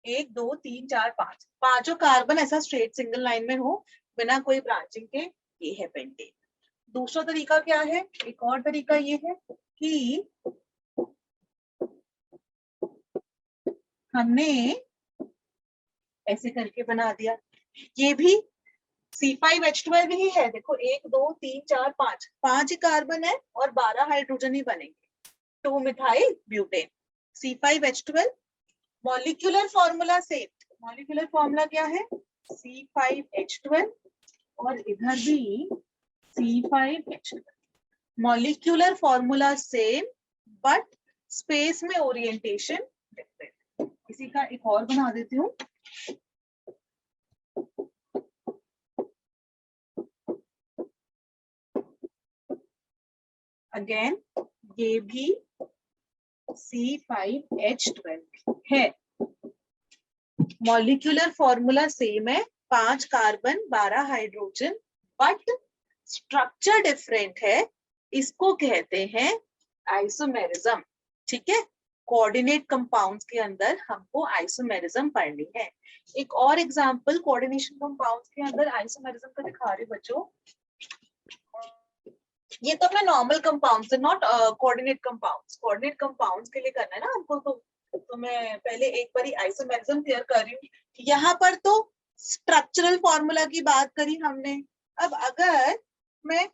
1 2 3 4 5 पांचों कार्बन ऐसा straight single line में हो बिना कोई ब्रांचिंग के, ये है पेंटेन। दूसरा तरीका क्या है, एक और तरीका ये है कि हमने ऐसे करके बना दिया, ये भी C5H12 ही है। देखो 1 2 3 4 5 5 ही कार्बन है और 12 हाइड्रोजन ही बनेंगे, 2 methyl butane C5H12। Molecular formula same, molecular formula क्या है C5H12 और इधर भी C5H12। Molecular formula same but space में ओरिएंटेशन डिफरेंट। इसी का एक और बना देती हूँ। अगेन ये भी C5H12 है, मॉलिक्यूलर फॉर्मूला सेम है, 5 carbon 12 hydrogen, but structure different है। इसको कहते हैं आइसोमेरिज्म। ठीक है, कोऑर्डिनेट कंपाउंड्स के अंदर हमको आइसोमेरिज्म पढ़नी है। एक और एग्जांपल कोऑर्डिनेशन कंपाउंड्स के अंदर आइसोमेरिज्म का दिखा रही बच्चों। ये तो मैं नॉर्मल कंपाउंड्स है, not coordinate compounds. Coordinate compounds के लिए करना है ना हमको, तो मैं पहले एक बार आइसोमेरिज्म क्लियर कर रही हूँ। यहाँ पर तो स्ट्रक्चरल फॉर्मूला की बात करी हमने। अब अगर मैं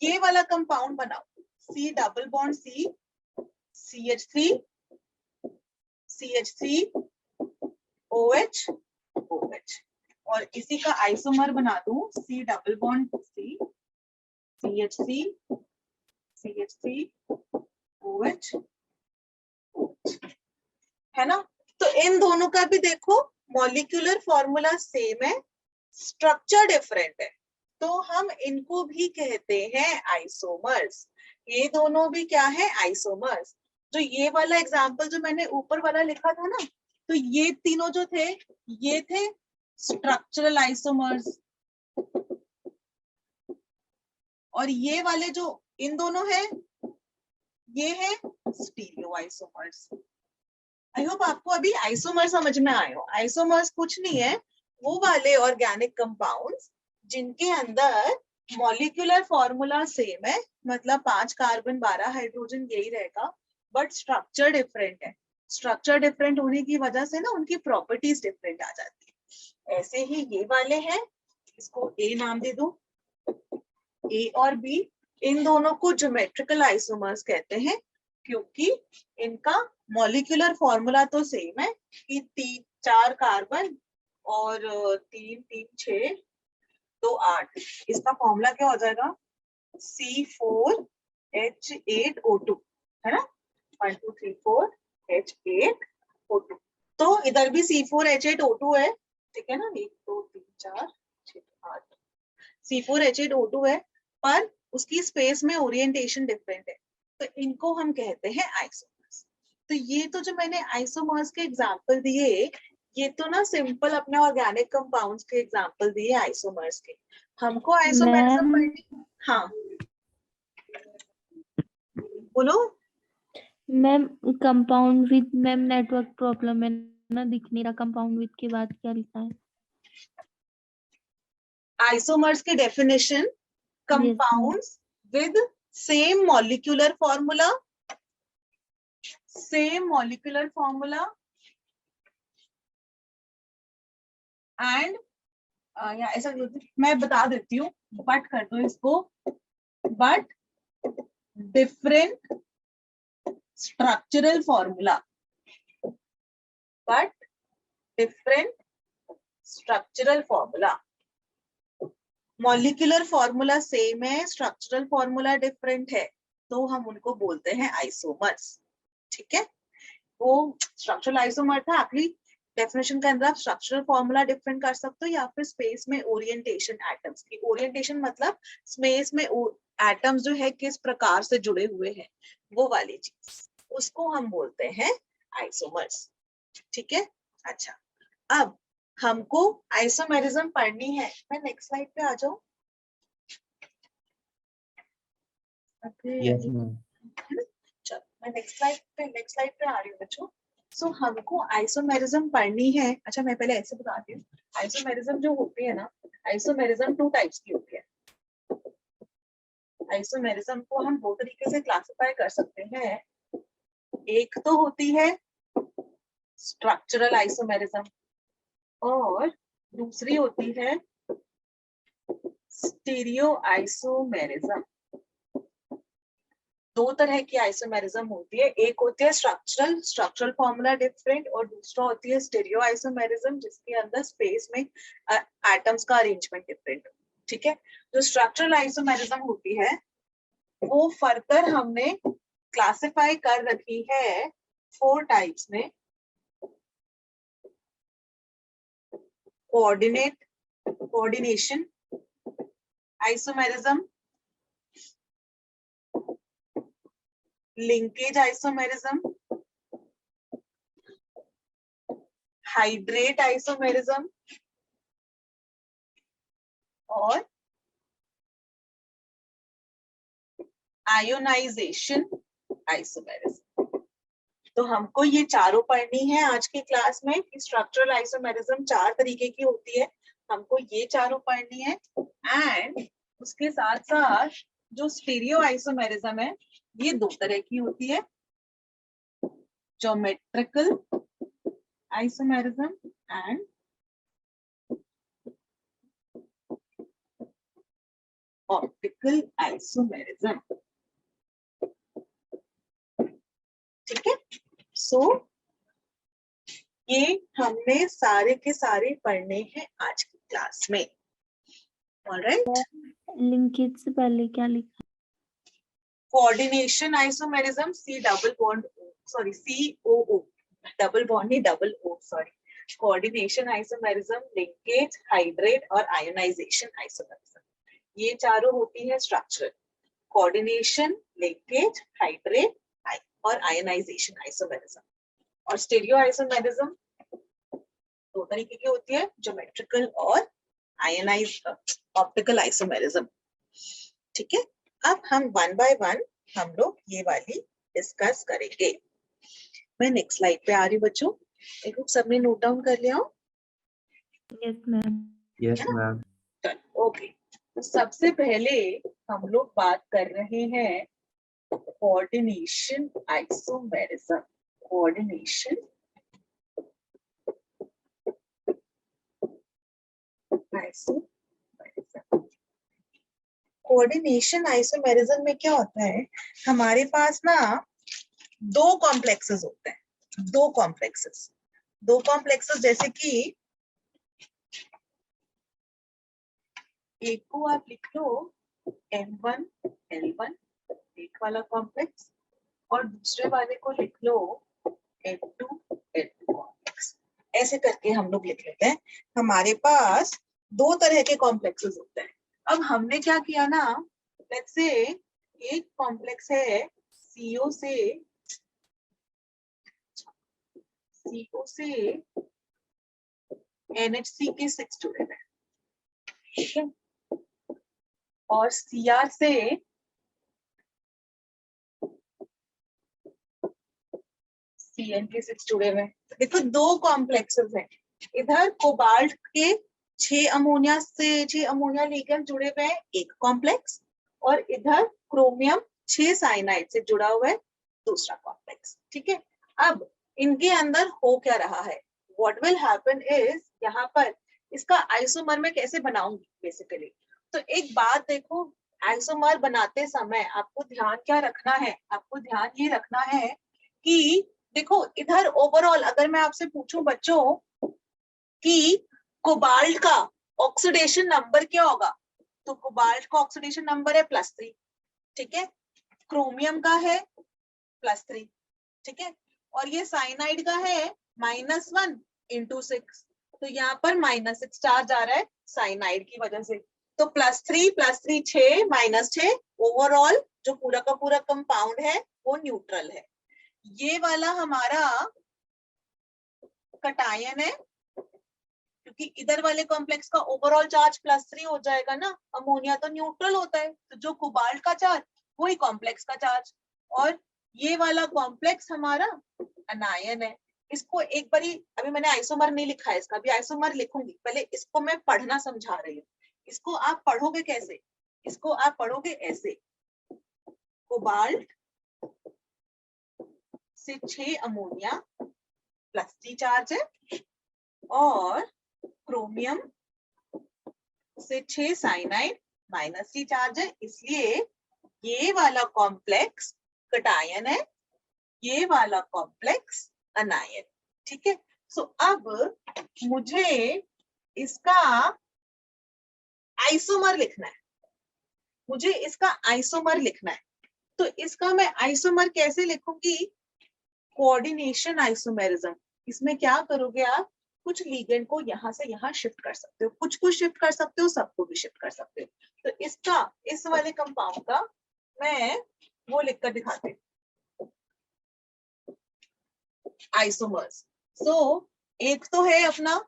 ये वाला कंपाउंड बनाऊं, C double bond C CH3 CH3 OH OH और इसी का आइसोमर बना दूं C double bond C CH3 CH3 OH है ना। तो इन दोनों का भी देखो मॉलिक्यूलर फॉर्मूला सेम है, स्ट्रक्चर डिफरेंट है, तो हम इनको भी कहते हैं आइसोमर्स। ये दोनों भी क्या है, आइसोमर्स। जो ये वाला एग्जांपल जो मैंने ऊपर वाला लिखा था ना, तो ये तीनों जो थे ये थे स्ट्रक्चरल आइसोमर्स, और ये वाले जो इन दोनों है ये है स्टीरियो आइसोमर्स। आई होप आपको अभी आइसोमर समझ में आए हो। आइसोमर्स कुछ नहीं है, वो वाले ऑर्गेनिक कंपाउंड्स जिनके अंदर मॉलिक्यूलर फॉर्मूला सेम है, मतलब 5 कार्बन 12 हाइड्रोजन यही रहेगा, बट स्ट्रक्चर डिफरेंट है। स्ट्रक्चर डिफरेंट होने की वजह से ना उनकी प्रॉपर्टीज डिफरेंट आ जाती है। ऐसे ही ये वाले हैं, इसको ए नाम दे दो। ए और बी, इन दोनों को ज्योमेट्रिकल आइसोमर्स कहते हैं, क्योंकि इनका मॉलिक्यूलर फॉर्मूला तो सेम है कि 4 कार्बन और 3 3 6 2 8। इसका फॉर्मूला क्या हो जाएगा C4H8O2, है ना। 1 2 3 4 H8O2। तो इधर भी C4H8O2 है, ठीक है ना। 1 2 3 4 6 8 C4H8O2 है, पर उसकी स्पेस में ओरिएंटेशन डिफरेंट है, तो इनको हम कहते हैं आइसोमर्स। तो ये तो जो मैंने आइसोमर्स के एग्जांपल दिए, ये तो ना सिंपल अपने ऑर्गेनिक कंपाउंड्स के एग्जांपल दिए आइसोमर्स के। हमको आइसोमेरिज्म पढ़नी। हाँ बोलो। Ma'am compound with, ma'am network problem है ना, दिख नहीं रहा कंपाउंड विद के बाद क्या लिखा है। आइसोमर्स के definition, compounds with same molecular formula, same molecular formula and या ऐसा मैं बता देती हूँ, बट कर दो इसको, but different structural formula, but different structural formula. Molecular formula same है, स्ट्रक्चरल फॉर्मूला डिफरेंट है, तो हम उनको बोलते हैं आइसोमर्स। ठीक है, वो स्ट्रक्चरल आइसोमर था। एक्चुअली डेफिनेशन के अंदर आप स्ट्रक्चरल फॉर्मूला डिफरेंट कर सकते हो, या फिर स्पेस में ओरिएंटेशन एटम्स की। ओरिएंटेशन मतलब स्पेस में एटम्स जो है किस प्रकार से जुड़े हुए हैं, वो वाली चीज, उसको हम बोलते हैं आइसोमर्स। ठीक है, अच्छा अब हमको आइसोमेरिज्म पढ़नी है। मैं नेक्स्ट स्लाइड पे आ जाऊं। Yes ma'am. चलो मैं नेक्स्ट स्लाइड पे आ रही हूँ बच्चों। सो हमको आइसोमेरिज्म पढ़नी है। अच्छा मैं पहले ऐसे बताती हूँ, आइसोमेरिज्म जो होती है ना, आइसोमेरिज्म 2 टाइप्स की होती है। आइसोमेरिज्म को हम 2 तरीके से क्लासिफाई कर सकते हैं। एक तो होती है स्ट्रक्चरल आइसोमेरिज्म और दूसरी होती है स्टीरियो आइसोमेरिज्म। 2 तरह की आइसोमेरिज्म होती है, एक होती है स्ट्रक्चरल फॉर्मूला डिफरेंट, और दूसरा होती है स्टीरियो आइसोमेरिज्म जिसके अंदर स्पेस में एटम्स का अरेंजमेंट डिफरेंट। ठीक है, जो स्ट्रक्चरल आइसोमेरिज्म होती है वो फर्दर हमने क्लासिफाई कर रखी है 4 टाइप्स में। Coordination isomerism, linkage isomerism, hydrate isomerism और आयोनाइजेशन आइसोमेरिज्म। तो हमको ये चारों पढ़नी है आज की क्लास में कि स्ट्रक्चरल आइसोमेरिज्म 4 तरीके की होती है, हमको ये चारों पढ़नी है। एंड उसके साथ साथ जो स्टीरियो आइसोमेरिज्म है ये 2 तरह की होती है, geometrical isomerism and optical isomerism. ठीक है, सो ये हमने सारे के सारे पढ़ने हैं आज की क्लास में। ऑलराइट, लिंकेज से पहले क्या लिखा? Coordination isomerism C double bond sorry COO, double bond नहीं double O sorry, coordination isomerism, linkage, hydrate और आयोनाइजेशन आइसोमेरिज्म, ये चारों होती है स्ट्रक्चरल। कोऑर्डिनेशन, लिंकेज, हाइड्रेट और आयोनाइजेशन आइसोमेरिज्म। और स्टीरियो आइसोमेरिज्म 2 तरीके की होती है, ज्योमेट्रिकल और आयोनाइज ऑप्टिकल आइसोमेरिज्म। ठीक है, अब हम 1 बाय 1 हम लोग ये वाली डिस्कस करेंगे। मैं नेक्स्ट स्लाइड पे आ रही बच्चों, एक सबने नोट डाउन कर लिया हो? Yes ma'am. Yes ma'am. Okay, तो सबसे पहले हम लोग बात कर रहे हैं coordination isomerism. Coordination isomerism, coordination isomerism में क्या होता है, हमारे पास ना 2 कॉम्प्लेक्सेस होते हैं, 2 कॉम्प्लेक्सेस जैसे कि एक को आप लिख लो M1 L1 एक वाला कॉम्प्लेक्स, और दूसरे वाले को लिख लो M2 L2 कॉम्प्लेक्स। ऐसे करके हम लोग लिख लेते हैं। हमारे पास 2 तरह के कॉम्प्लेक्सेस होते हैं। अब हमने क्या किया ना, लेट्स से एक कॉम्प्लेक्स है CO से NHC के 6 जुड़े हुए हैं, ठीक है, और Cr से Cn के 6 जुड़े हुए हैं। देखो 2 कॉम्प्लेक्सेस हैं, इधर कोबाल्ट के 6 अमोनिया लिगेंड जुड़े हुए हैं एक कॉम्प्लेक्स, और इधर क्रोमियम 6 साइनाइड से जुड़ा हुआ है दूसरा कॉम्प्लेक्स। ठीक है, अब इनके अंदर हो क्या रहा है, व्हाट विल हैपन इज, यहाँ पर इसका आइसोमर में कैसे बनाऊंगी बेसिकली। तो एक बात देखो, आइसोमर बनाते समय आपको ध्यान क्या रखना है, आपको ध्यान ये रखना है कि देखो इधर ओवरऑल अगर मैं आपसे पूछूं बच्चों कि कोबाल्ट का ऑक्सीडेशन नंबर क्या होगा, तो कोबाल्ट का ऑक्सीडेशन नंबर है +3, ठीक है, क्रोमियम का है +3, ठीक है, और ये साइनाइड का है -1 × 6, तो यहाँ पर -6 चार्ज आ रहा है साइनाइड की वजह से, तो +3 +3 6 -6, ओवरऑल जो पूरा का पूरा कंपाउंड है वो न्यूट्रल है। ये वाला हमारा कटायन है, क्योंकि इधर वाले कॉम्प्लेक्स का ओवरऑल चार्ज +3 हो जाएगा ना, अमोनिया तो न्यूट्रल होता है, तो जो कोबाल्ट का चार्ज वही कॉम्प्लेक्स का चार्ज, और ये वाला कॉम्प्लेक्स हमारा अनायन है, इसको एक बारी, अभी मैंने आइसोमर नहीं लिखा है इसका, अभी आइसोमर लिखूंगी, पहले इसको मैं पढ़ना समझा रही हूँ। इसको आप पढ़ोगे कैसे, इसको आप पढ़ोगे ऐसे, कोबाल्ट से 6 अमोनिया प्लस टी चार्ज है और क्रोमियम से 6 साइनाइड माइनस टी चार्ज है, इसलिए ये वाला कॉम्प्लेक्स कटायन है, ये वाला कॉम्प्लेक्स अनायन। ठीक है, सो अब मुझे इसका आइसोमर लिखना है, मुझे इसका आइसोमर लिखना है। तो इसका मैं आइसोमर कैसे लिखूंगी, कोऑर्डिनेशन आइसोमेरिज्म। इसमें क्या करोगे आप, कुछ लिगेंड को यहाँ से यहाँ शिफ्ट कर सकते हो, कुछ को शिफ्ट कर सकते हो, सबको भी शिफ्ट कर सकते हो। तो इसका, इस वाले कंपाउंड का मैं वो लिखकर दिखाती हूँ, आइसोमर्स। सो एक तो है अपना,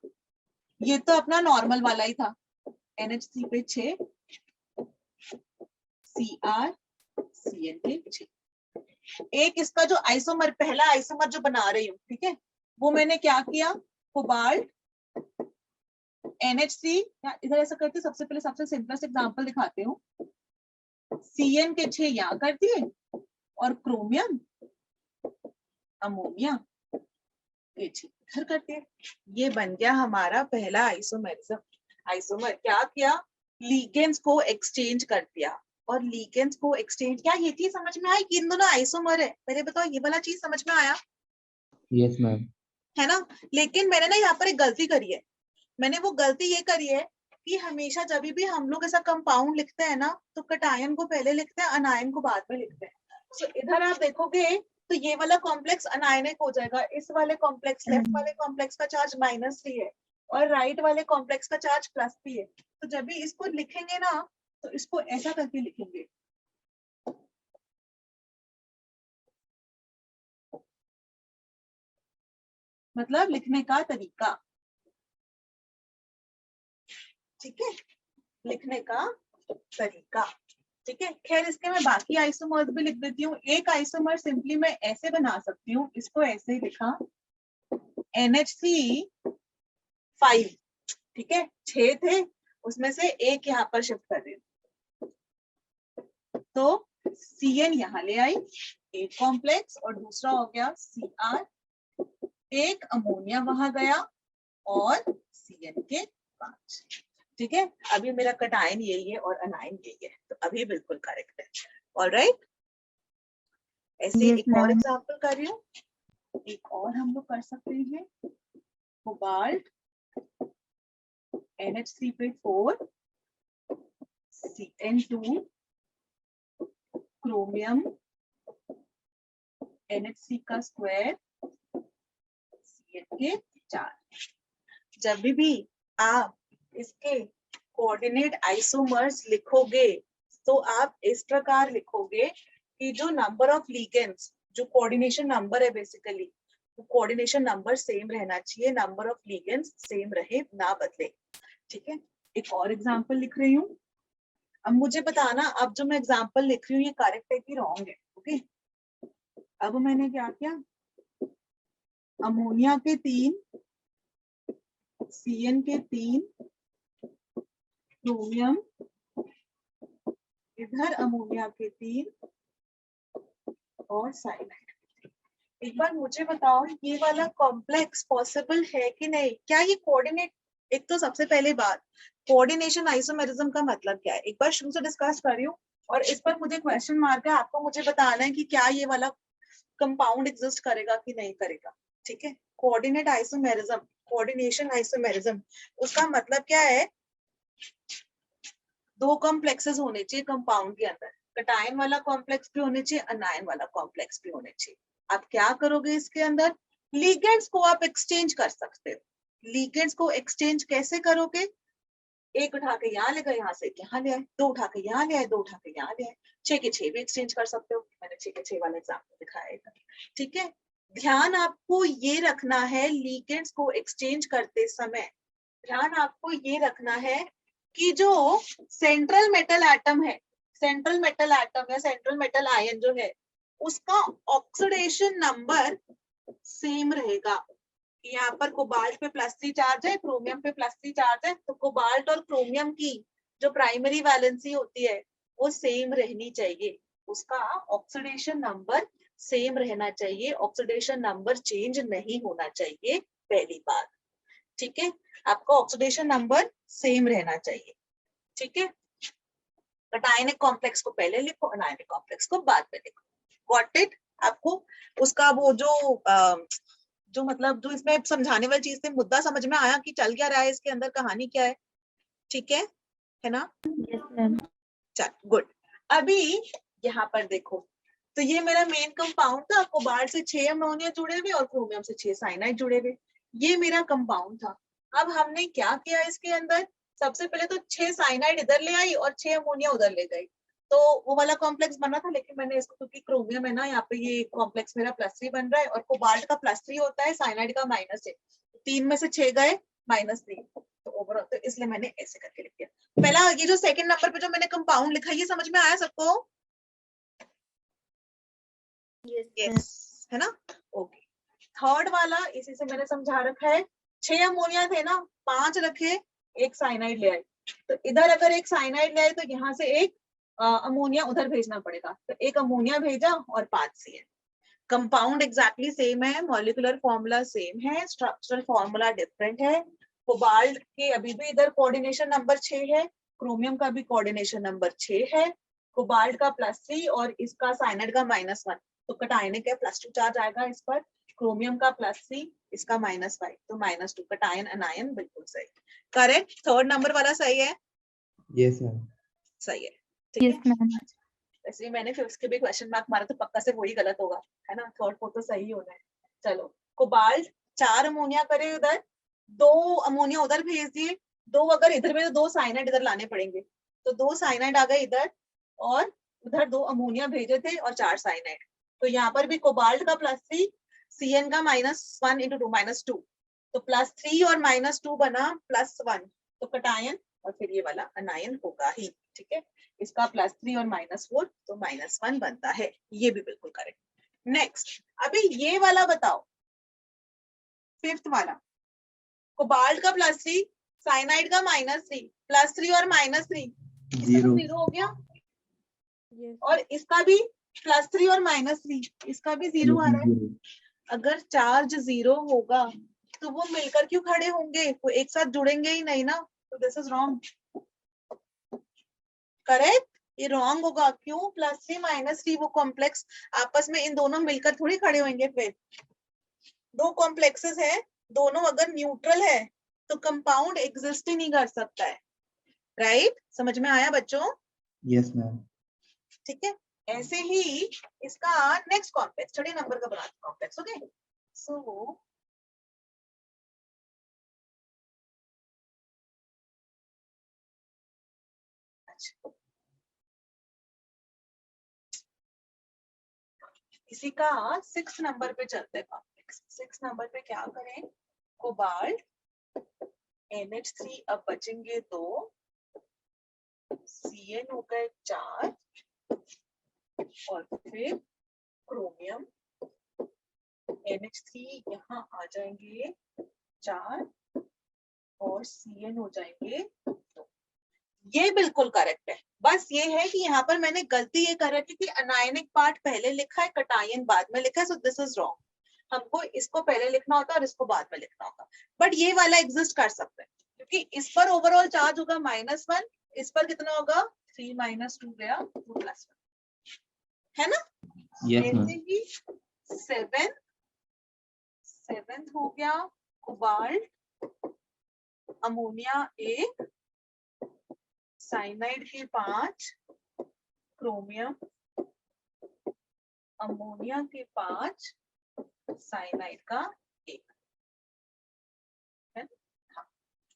ये तो अपना नॉर्मल वाला ही था, NH3 पे 6 Cr Cn पे 6। एक इसका जो आइसोमर, पहला आइसोमर जो बना रही हूँ, ठीक है, वो मैंने क्या किया, कोबाल्ट NH3, इधर ऐसा करते, सबसे पहले सबसे सिंपलेस्ट एग्जांपल दिखाते हूँ, Cn के 6 यहाँ कर दिए और क्रोमियम अमोनिया के 6 इधर कर दिए। ये बन गया हमारा पहला आइसोमेरिज्म। आइसोमर क्या किया, लिगेंड्स को एक्सचेंज कर दिया, और लिगेंड्स को एक्सचेंज, क्या ये चीज समझ में आई कि इन दोनों आइसोमर है, पहले बताओ ये वाला चीज समझ में आया? Yes ma'am. है ना, लेकिन मैंने ना यहाँ पर एक गलती करी है, मैंने वो गलती ये करी है कि हमेशा जब भी हम लोग ऐसा कंपाउंड लिखते हैं ना, तो कटायन को पहले लिखते हैं, अनायन को बाद में लिखते हैं। तो इधर आप देखोगे तो ये वाला कॉम्प्लेक्स अनायनिक हो जाएगा, इस वाले कॉम्प्लेक्स, लेफ्ट वाले कॉम्प्लेक्स का चार्ज -3 है और राइट वाले कॉम्प्लेक्स का चार्ज +3 है। तो जब भी इसको लिखेंगे ना, तो इसको ऐसा करके लिखेंगे, मतलब लिखने का तरीका, ठीक है, लिखने का तरीका, ठीक है। खैर इसके मैं बाकी आइसोमर्स भी लिख देती हूँ। एक आइसोमर सिंपली मैं ऐसे बना सकती हूँ, इसको ऐसे ही लिखा, NH3 5, ठीक है, 6 थे, उसमें से एक यहाँ पर शिफ्ट कर रही हूँ, तो Cn यहाँ ले आई, एक कॉम्प्लेक्स, और दूसरा हो गया Cr, एक अमोनिया वहां गया और Cn के 5, ठीक है। अभी मेरा कटायन यही है और अनायन यही है, तो अभी बिल्कुल करेक्ट है। ऑलराइट, ऐसे Yes, एक और ma'am. एग्जांपल कर रही हूँ, एक और हम लोग कर सकते हैं, कोबाल्ट NH3 पे 4 Cn2 क्रोमियम NH3 का स्क्वायर Cn के 4। जब भी आप इसके कोऑर्डिनेट आइसोमर्स लिखोगे, तो आप इस प्रकार लिखोगे कि जो नंबर ऑफ लिगेंड्स, जो कोऑर्डिनेशन नंबर है बेसिकली, कोऑर्डिनेशन नंबर सेम रहना चाहिए, नंबर ऑफ लिगेंड्स सेम रहे, ना बदले, ठीक है। एक और एग्जांपल लिख रही हूँ, अब मुझे बताना, अब जो मैं एग्जांपल लिख रही हूँ ये करेक्ट है कि रॉन्ग है, ओके। अब मैंने क्या किया, अमोनिया के 3, Cn के 3, क्रोमियम, इधर अमोनिया के 3 और साइनाइड। एक बार मुझे बताओ ये वाला कॉम्प्लेक्स पॉसिबल है कि नहीं, क्या ये कोऑर्डिनेट, एक तो सबसे पहले बात, कोऑर्डिनेशन आइसोमेरिज्म का मतलब क्या है, एक बार शुरू से डिस्कस कर रही हूँ, और इस पर मुझे क्वेश्चन मार्क है, आपको मुझे बताना है कि क्या ये वाला कंपाउंड एग्जिस्ट करेगा कि नहीं करेगा, ठीक है। कोऑर्डिनेट आइसोमेरिज्म, कोऑर्डिनेशन आइसोमेरिज्म, उसका मतलब क्या है, दो कॉम्प्लेक्सेस होने चाहिए कंपाउंड के अंदर, कटायन वाला कॉम्प्लेक्स भी होने चाहिए, अनायन वाला कॉम्प्लेक्स भी होने चाहिए। आप क्या करोगे इसके अंदर, लिगेंड्स को आप एक्सचेंज कर सकते हो। लिगेंड्स को एक्सचेंज कैसे करोगे, एक उठा के यहाँ ले गए, यहाँ से यहाँ ले आए, दो उठा के यहाँ ले आए, दो उठा के यहाँ ले आए, 6 के 6 भी एक्सचेंज कर सकते हो, मैंने 6 के 6 वाला एग्जाम्पल दिखाया था, ठीक है। ध्यान आपको ये रखना है, लिगेंड्स को एक्सचेंज करते समय ध्यान आपको ये रखना है कि जो सेंट्रल मेटल एटम है, सेंट्रल मेटल एटम या सेंट्रल मेटल आयन जो है, उसका ऑक्सीडेशन नंबर सेम रहेगा। यहाँ पर कोबाल्ट पे +3 चार्ज है, क्रोमियम पे +3 चार्ज है, तो कोबाल्ट और क्रोमियम की जो प्राइमरी वैलेंसी होती है वो सेम रहनी चाहिए, उसका ऑक्सीडेशन नंबर सेम रहना चाहिए, ऑक्सीडेशन नंबर चेंज नहीं होना चाहिए, पहली बात। ठीक है, आपका ऑक्सीडेशन नंबर सेम रहना चाहिए। ठीक है, कटायनिक कॉम्प्लेक्स को पहले लिखो, अनायनिक कॉम्प्लेक्स को बाद में लिखो। Got it? आपको उसका वो जो मतलब जो इसमें समझाने वाली चीज से मुद्दा समझ में आया कि चल क्या रहा है, इसके अंदर कहानी क्या है? ठीक है ना? Yes ma'am. चल गुड। अभी यहाँ पर देखो, तो ये मेरा मेन कंपाउंड था, कोबाल्ट से 6 अमोनिया जुड़े हुए और क्रोमियम से 6 साइनाइड जुड़े हुए, ये मेरा कंपाउंड था। अब हमने क्या किया इसके अंदर, सबसे पहले तो 6 साइनाइड इधर ले आई और 6 अमोनिया उधर ले गई, तो वो वाला कॉम्प्लेक्स बना था, लेकिन मैंने इसको, क्योंकि क्रोमियम है ना यहाँ पे, ये कॉम्प्लेक्स मेरा +3 बन रहा है और कोबाल्ट का +3 होता है, साइनाइड का -6, 3 में से 6 गए, -3, तो ओवरऑल तो इसलिए मैंने ऐसे करके लिख दिया। पहला ये जो सेकंड नंबर पे जो मैंने कंपाउंड लिखा, ये समझ में आया सबको? यस, है ना? ओके। थर्ड वाला इसी से मैंने समझा रखा है, 6 अमोनिया थे ना, 5 रखे, एक साइनाइड ले आए, तो इधर अगर एक साइनाइड ले आए तो यहाँ से एक अमोनिया उधर भेजना पड़ेगा, तो एक अमोनिया भेजा और 5 सी कंपाउंड एग्जैक्टली सेम है, मॉलिक्यूलर फॉर्मूला सेम है, स्ट्रक्चरल फॉर्मूला डिफरेंट है। कोबाल्ट के अभी भी इधर कोऑर्डिनेशन नंबर 6 है, क्रोमियम का भी कोऑर्डिनेशन नंबर 6 है, कोबाल्ट का +3 और इसका साइनाइड का -1, तो कटायनिक है, +2 चार्ज आएगा इस पर, क्रोमियम का +3, इसका -5, तो -2, कटायन अनायन बिल्कुल सही, करेक्ट। थर्ड नंबर वाला सही है? Yes ma'am. सही है, ठीक यस है। मैम। वैसे मैंने फिफ्थ के भी क्वेश्चन मार्क मारा, तो पक्का से वही गलत होगा, है ना? थर्ड फोर्थ तो सही होना है। चलो, कोबाल्ट 4 अमोनिया करे उधर, 2 अमोनिया उधर भेज दिए, 2 अगर इधर में, तो 2 साइनाइड इधर लाने पड़ेंगे, तो 2 साइनाइड आ गए इधर, और उधर 2 अमोनिया भेजे थे और 4 साइनाइड, तो यहाँ पर भी कोबाल्ट का +3, CN का -1 × 2 -2, तो +3 और -2 बना +1, तो कटायन, और फिर ये वाला अनायन होगा ही। ठीक है, इसका +3 और -4, तो -1 बनता है, ये भी बिल्कुल करेक्ट। नेक्स्ट, अभी ये वाला बताओ, फिफ्थ वाला, कोबाल्ट का +3, साइनाइड का -3, +3 और -3, इसका तो 0 हो गया, और इसका भी +3 और -3, इसका भी 0 आ रहा है। अगर चार्ज 0 होगा तो वो मिलकर क्यों खड़े होंगे, वो एक साथ जुड़ेंगे ही नहीं ना, तो दिस इज रॉन्ग, करेक्ट? ये रॉन्ग होगा, क्यों? +3 -3, वो कॉम्प्लेक्स आपस में इन दोनों मिलकर थोड़ी खड़े होंगे, फिर दो कॉम्प्लेक्सेस है, दोनों अगर न्यूट्रल है तो कंपाउंड एग्जिस्ट ही नहीं कर सकता है, राइट? समझ में आया बच्चों? Yes ma'am. ठीक है, ऐसे ही इसका नेक्स्ट कॉम्प्लेक्स, 3 नंबर का बनाते कॉम्प्लेक्स, ओके? सो इसी का 6 नंबर पे चलते हैं कॉम्प्लेक्स। 6 नंबर पे क्या करें, कोबाल्ट NH3, अब बचेंगे 2, CN हो गए 4, और फिर क्रोमियम, NH3 यहाँ आ जाएंगे 4, और CN हो जाएंगे 2। ये बिल्कुल करेक्ट है, बस ये है कि यहाँ पर मैंने गलती ये कर रखी कि अनायनिक पार्ट पहले लिखा है, कटायन बाद में लिखा है, सो दिस इज रॉन्ग। हमको इसको पहले लिखना होता और इसको बाद में लिखना होता, बट ये वाला एग्जिस्ट कर सकता है, क्योंकि इस पर ओवरऑल चार्ज होगा -1, इस पर कितना होगा, 3 - 2 गया, 2 + 1, है ना? Yes ma'am. ऐसे ही 7th हो गया, कोबाल्ट अमोनिया 1, साइनाइड के 5, क्रोमियम अमोनिया के 5, साइनाइड का 1, है? हाँ,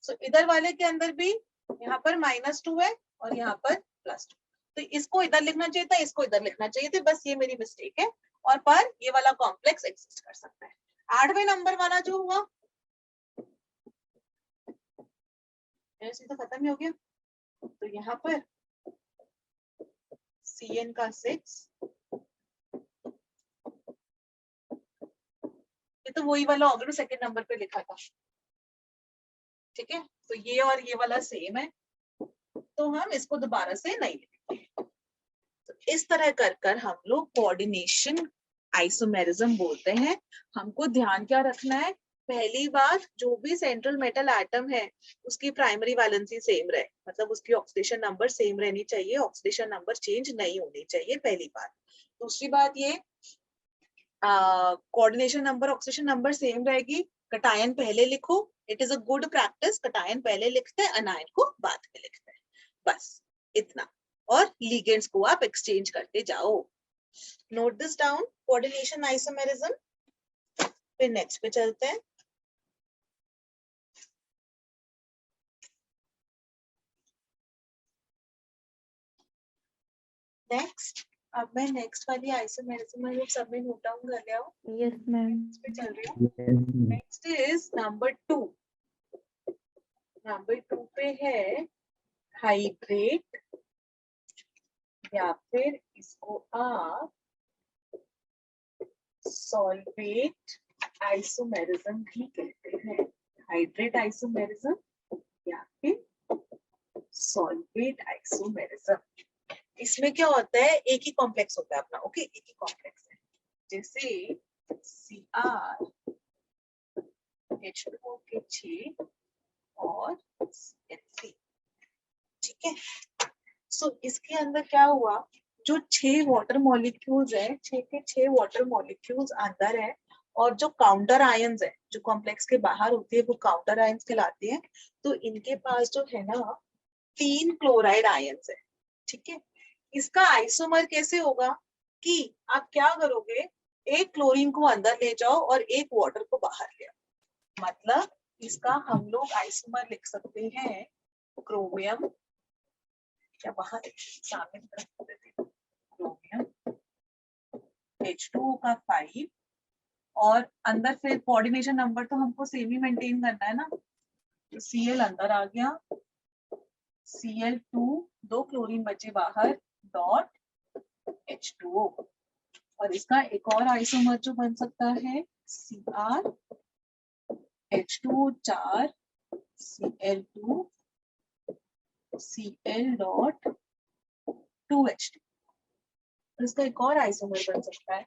सो इधर वाले के अंदर भी यहाँ पर -2 है और यहाँ पर +2, तो इसको इधर लिखना चाहिए था, इसको इधर लिखना चाहिए था, बस ये मेरी मिस्टेक है, और पर ये वाला कॉम्प्लेक्स एग्जिस्ट कर सकता है। 8वें नंबर वाला जो हुआ, ऐसे तो खत्म ही हो गया, तो यहाँ पर CN का 6, तो वही वाला होगा जो सेकंड नंबर पे लिखा था। ठीक है, तो ये और ये वाला सेम है, तो हम इसको दोबारा से नहीं लिखेंगे। तो इस तरह कर कर हम लोग कोऑर्डिनेशन आइसोमेरिज्म बोलते हैं। हमको ध्यान क्या रखना है, पहली बात जो भी सेंट्रल मेटल एटम है उसकी प्राइमरी वैलेंसी सेम रहे, मतलब उसकी ऑक्सीडेशन नंबर सेम रहनी चाहिए, ऑक्सीडेशन नंबर चेंज नहीं होनी चाहिए, पहली बात। दूसरी बात ये coordination number oxidation number same रहेगी, कटायन पहले लिखो, it is a good practice, cation पहले लिखते हैं अनायन को बाद में लिखते हैं, बस इतना। और लिगेंड्स को आप एक्सचेंज करते जाओ। Note this down, coordination isomerism. फिर नेक्स्ट पे चलते हैं। नेक्स्ट, अब मैं नेक्स्ट वाली आइसोमेरिज्म में सब में नोट डाउन कर लिया हूं। Yes ma'am. नेक्स्ट पे चल रही हूँ। Yes, ma'am. Next is number 2। Number 2 पे है हाइड्रेट, या फिर इसको आप सॉल्वेट आइसोमेरिज्म भी कहते हैं। हाइड्रेट आइसोमेरिज्म या फिर सॉल्वेट आइसोमेरिज्म। इसमें क्या होता है, एक ही कॉम्प्लेक्स होता है अपना, ओके, एक ही कॉम्प्लेक्स है। जैसे Cr H2O के 6 और H3, ठीक है। सो इसके अंदर क्या हुआ, जो 6 वाटर मॉलिक्यूल्स है, 6 के 6 वाटर मॉलिक्यूल्स अंदर है, और जो काउंटर आयंस है जो कॉम्प्लेक्स के बाहर होती है वो काउंटर आयंस कहलाती है। तो इनके पास जो है ना 3 क्लोराइड आयंस है, ठीक है। इसका आइसोमर कैसे होगा कि आप क्या करोगे, एक क्लोरीन को अंदर ले जाओ और एक वाटर को बाहर ले आओ, मतलब इसका हम लोग आइसोमर लिख सकते हैं क्रोमियम, या बाहर सामने की तरफ लिख देते हैं, क्रोमियम H2O का 5, और अंदर फिर कोऑर्डिनेशन नंबर तो हमको सेम ही मेंटेन करना है ना, तो Cl अंदर आ गया, Cl2 2 क्लोरीन बचे बाहर, डॉट H2O। और इसका एक और आइसोमर जो बन सकता है Cr H2O 4 Cl2 Cl dot 2H2। इसका एक और आइसोमर बन सकता है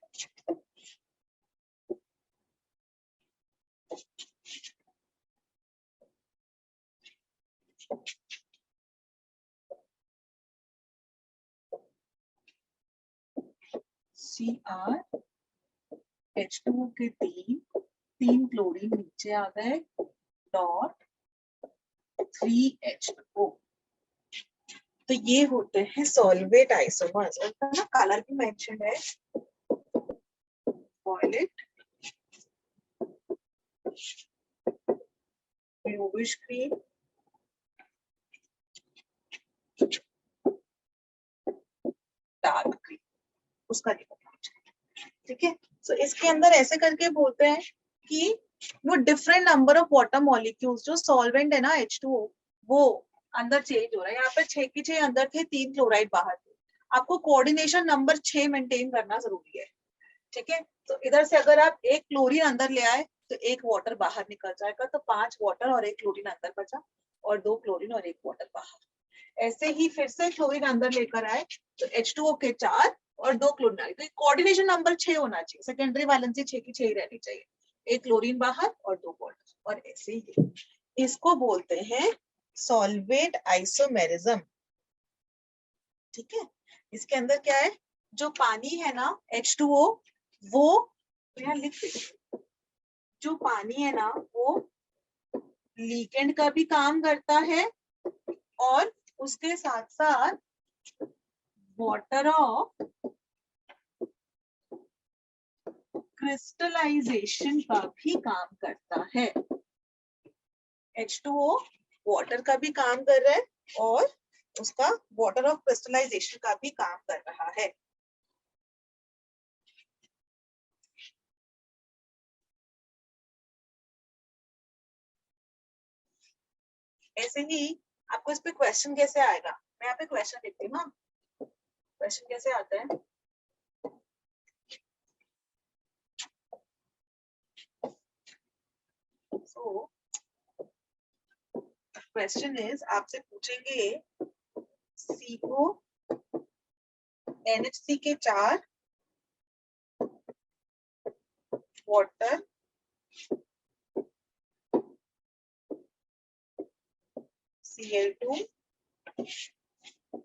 Cr H2O के 3 क्लोरीन नीचे आ गए, डॉट 3H2O। तो ये होते हैं सॉल्वेट आइसोमर्स, उनका ना कलर भी मेंशन है, violet, bluish green, dark green, उसका ठीक है। सो इसके अंदर ऐसे करके बोलते हैं कि वो different number of water molecules, जो सॉल्वेंट है ना H2O, वो अंदर चेंज हो रहा है। यहाँ पे 6 के 6 अंदर थे, 3 क्लोराइड बाहर थे। आपको कोऑर्डिनेशन नंबर 6 मेंटेन करना जरूरी है, ठीक है। तो इधर से अगर आप एक क्लोरीन अंदर ले आए तो एक वाटर बाहर निकल जाएगा, तो 5 वाटर और एक क्लोरीन अंदर बचा, और 2 क्लोरीन और एक वाटर बाहर। ऐसे ही फिर से क्लोरीन अंदर लेकर आए तो H2O के 4 और 2 क्लोरीन आए, तो कोऑर्डिनेशन नंबर 6 होना चाहिए, सेकेंडरी वैलेंसी 6 की 6 ही रहनी चाहिए, एक क्लोरीन बाहर और 2 वाटर, और ऐसे ही। इसको बोलते हैं सॉल्वेट आइसोमेरिज्म, ठीक है। इसके अंदर क्या है, जो पानी है ना H2O, वो यहाँ लिख देते, जो पानी है ना वो लिगेंड का भी काम करता है, और उसके साथ साथ वाटर ऑफ क्रिस्टलाइजेशन का भी काम करता है। H2O वाटर का भी काम कर रहा है, और उसका वाटर ऑफ क्रिस्टलाइजेशन का भी काम कर रहा है। ऐसे ही आपको इस पे क्वेश्चन कैसे आएगा, मैं यहाँ पे क्वेश्चन लिखती हूँ ना, क्वेश्चन कैसे आता है, सो क्वेश्चन इज, आपसे पूछेंगे CO NHC के 4, water Cl2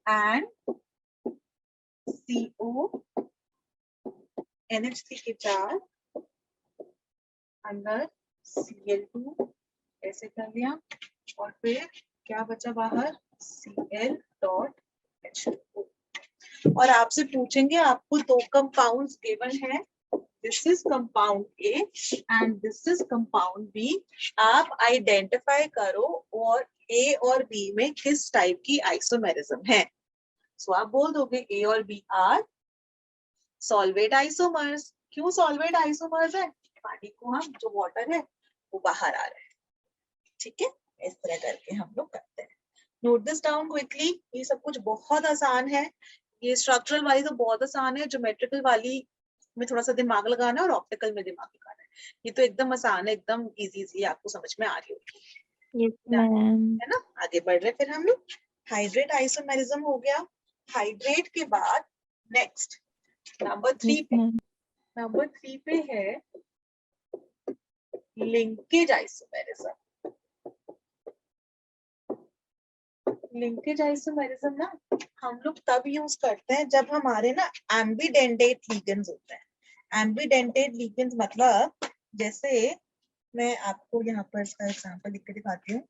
and CO NHC के 4 अंदर Cl2 ऐसे कर लिया और फिर क्या बचा बाहर, Cl.H2O। और आपसे पूछेंगे, आपको दो कंपाउंड्स गिवन है, this is compound A and this is compound B। आप आइडेंटिफाई करो और A और B में किस टाइप की आइसोमेरिज्म है। सो आप बोल दोगे A और B आर सॉल्वेट आइसोमर्स। क्यों सॉल्वेट आइसोमर्स है, पानी को हम जो वाटर है वो बाहर आ रहा है, ठीक है। इस तरह करके हम लोग करते हैं। नोट दिस डाउन क्विकली, ये सब कुछ बहुत आसान है। ये स्ट्रक्चरल वाली तो बहुत आसान है, ज्योमेट्रिकल वाली में थोड़ा सा दिमाग लगाना है और ऑप्टिकल में दिमाग लगाना है। ये तो एकदम आसान है, एकदम इजी आपको समझ में आ रही होगी, यस मैम। है ना। आगे बढ़ रहे फिर हम लोग। हाइड्रेट आइसोमेरिज्म हो गया। हाइड्रेट के बाद नेक्स्ट नंबर 3 पे, नंबर 3 पे है लिंकेज आइसोमेरिज्म। लिंकेज आइसोमेरिज्म ना हम लोग तब यूज करते हैं जब हमारे ना एम्बिडेंटेट लिगेंड्स होते हैं। एम्बिडेंटेट लिगेंड्स मतलब, जैसे मैं आपको यहाँ पर इसका एग्जांपल लिख के दिखाती हूँ।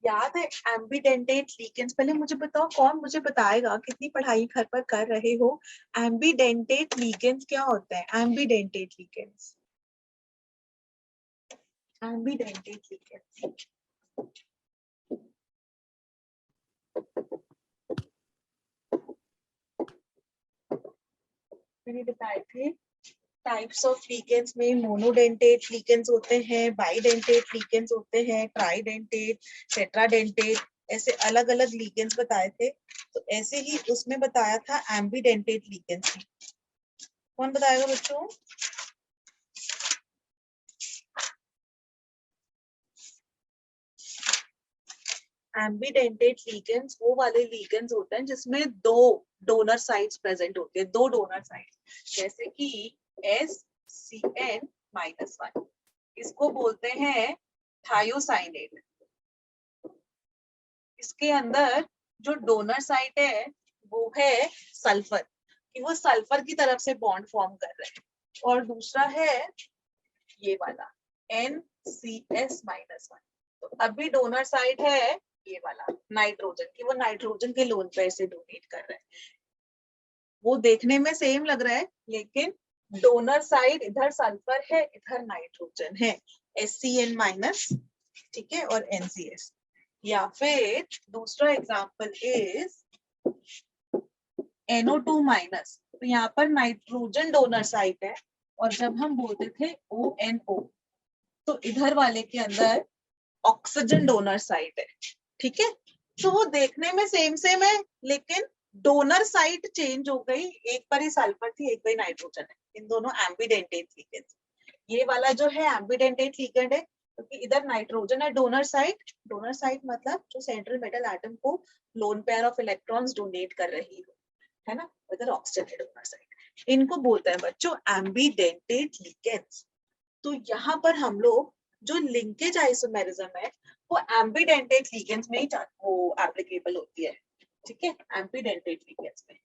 याद है एम्बिडेंटेट लिगेंड्स, पहले मुझे बताओ कौन मुझे बताएगा, कितनी पढ़ाई घर पर कर रहे हो। एम्बिडेंटेट लिगेंड्स क्या होते हैं, एम्बिडेंटेट लिगेंड्स, एम्बिडेंटेट लिगेंड्स मैंने बताए थे। टाइप्स ऑफ लिगेंड्स में मोनोडेंटेट लिगेंड्स होते हैं, बाइडेंटेट लिगेंड्स होते हैं, ट्राइडेंटेट, टेट्राडेंटेट, ऐसे अलग अलग लिगेंड्स बताए थे। तो ऐसे ही उसमें बताया था एम्बिडेंटेट लिगेंड्स। कौन बताएगा बच्चों? एम्बिडेंटेट लिगेंड्स वो वाले लिगेंड्स होते हैं जिसमें दो डोनर साइट्स प्रेजेंट होते हैं, दो डोनर साइट्स, जैसे कि SCN-1, इसको बोलते हैं थायोसाइनेट। इसके अंदर जो डोनर साइट है वो है सल्फर, कि वो सल्फर की तरफ से बॉन्ड फॉर्म कर रहे हैं। और दूसरा है ये वाला NCS-1, तो अभी डोनर साइड है ये वाला नाइट्रोजन, की वो नाइट्रोजन के लोन पेयर से डोनेट कर रहे हैं। वो देखने में सेम लग रहा है लेकिन डोनर साइड इधर सल्फर है, इधर नाइट्रोजन है, SCN-, ठीक है, और NCS। या फिर दूसरा एग्जांपल इज NO2-, तो यहाँ पर नाइट्रोजन डोनर साइट है और जब हम बोलते थे ONO तो इधर वाले के अंदर ऑक्सीजन डोनर साइट है, ठीक है। तो वो देखने में सेम सेम है लेकिन डोनर साइट चेंज हो गई, एक पर ही सल्फर थी, एक पर ही नाइट्रोजन है। इन दोनों एम्बिडेंटेट लिगेंड्स। ये वाला जो है एम्बिडेंटेट लिगेंड है क्योंकि इधर नाइट्रोजन है डोनर साइट मतलब जो सेंट्रल मेटल एटम को lone pair of electrons donate कर रही हो, है ना, इधर ऑक्सीजन है डोनर साइट। इनको बोलते हैं बच्चों एम्बिडेंटेट लिगेंड्स। तो यहाँ पर हम लोग जो लिंकेज आइसोमेरिज्म है वो एम्बिडेंटेट लिगेंड्स में ही वो एप्लीकेबल होती है, ठीक है, एम्बिडेंटेट लिगेंड्स में।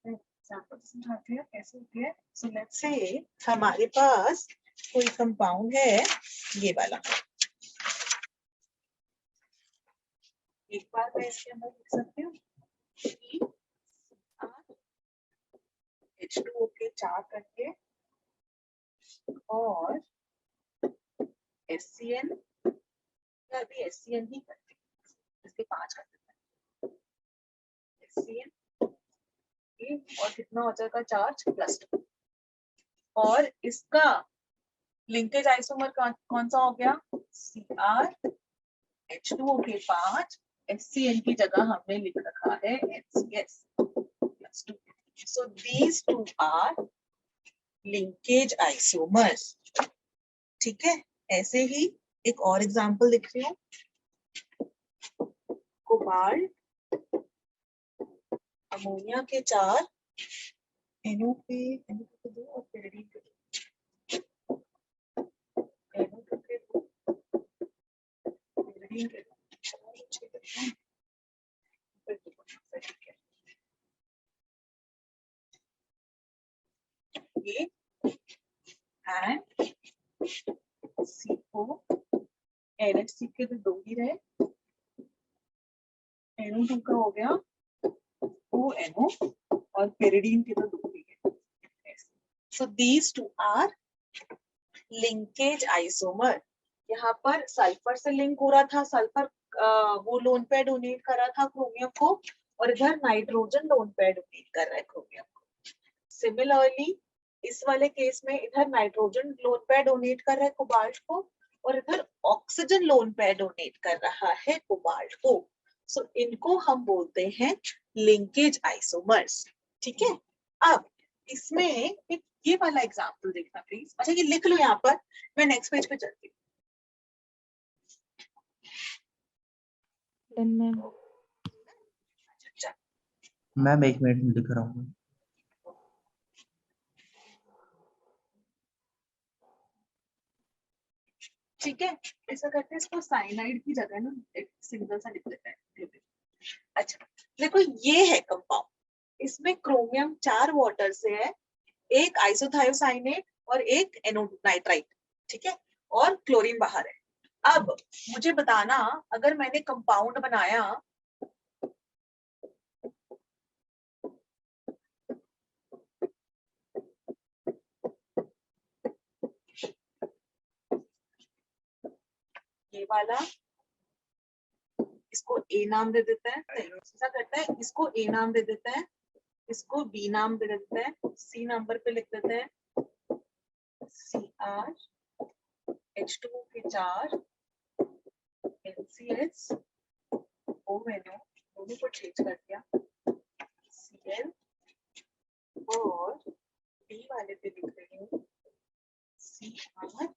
एग्जांपल समझाते हैं कैसे होती है। सो लेट्स से हमारे पास कोई कंपाउंड है ये वाला, एक बार मैं इसके अंदर लिख सकती हूँ H2O के 4 करके और SCN, अभी SCN ही करते हैं, इसके 5 कर देते हैं SCN, और कितना हो जाएगा चार्ज +2। और इसका लिंकेज आइसोमर कौन सा हो गया, CrH2O के 5, SCN की जगह हमने लिख रखा है NCS +2। So these two are linkage isomers. ठीक है, ऐसे ही एक और एग्जांपल लिख रही हूँ, कोबाल्ट अमोनिया के 4 NO पे दो और pyridine के 2, NO के 2, pyridine के 2, ये and CO NHC के तो 2 ही रहे, NO2 का हो गया ONO और pyridine के तो 2 ही है. So these two are linkage isomer. यहाँ पर सल्फर से लिंक हो रहा था, सल्फर वो लोन पेयर डोनेट कर रहा था क्रोमियम को, और इधर नाइट्रोजन लोन पेयर डोनेट कर रहा है क्रोमियम को. सिमिलरली इस वाले केस में इधर नाइट्रोजन लोन पेयर डोनेट कर रहा है कोबाल्ट को, और इधर ऑक्सीजन लोन पेयर डोनेट कर रहा है कोबाल्ट को. सो इनको हम बोलते हैं लिंकेज आइसोमर्स. ठीक है, अब इसमें एक ये वाला एग्जांपल देखना प्लीज. अच्छा ये लिख लो यहाँ पर, मैं नेक्स्ट पेज पे चलती हूँ. Then मैम अच्छा, मैम 1 मिनट में लिख रहा हूँ. ठीक है, ऐसा करते हैं, इसको साइनाइड की जगह ना एक सिंगल सा लिख देते हैं. अच्छा देखो ये है कंपाउंड, इसमें क्रोमियम 4 वाटर से है, एक आइसोथायोसाइनेट और एक नाइट्राइट. ठीक है, और क्लोरीन बाहर है. अब मुझे बताना, अगर मैंने कंपाउंड बनाया ये वाला, इसको ए नाम दे देते हैं, ऐसा करते हैं, इसको ए नाम दे देते हैं, इसको बी नाम दे देते हैं, सी नंबर पे लिख देते हैं CR H2O के 4 NCS ONO, दोनों को चेंज कर दिया, Cl, और बी वाले पे लिख रही हूँ CR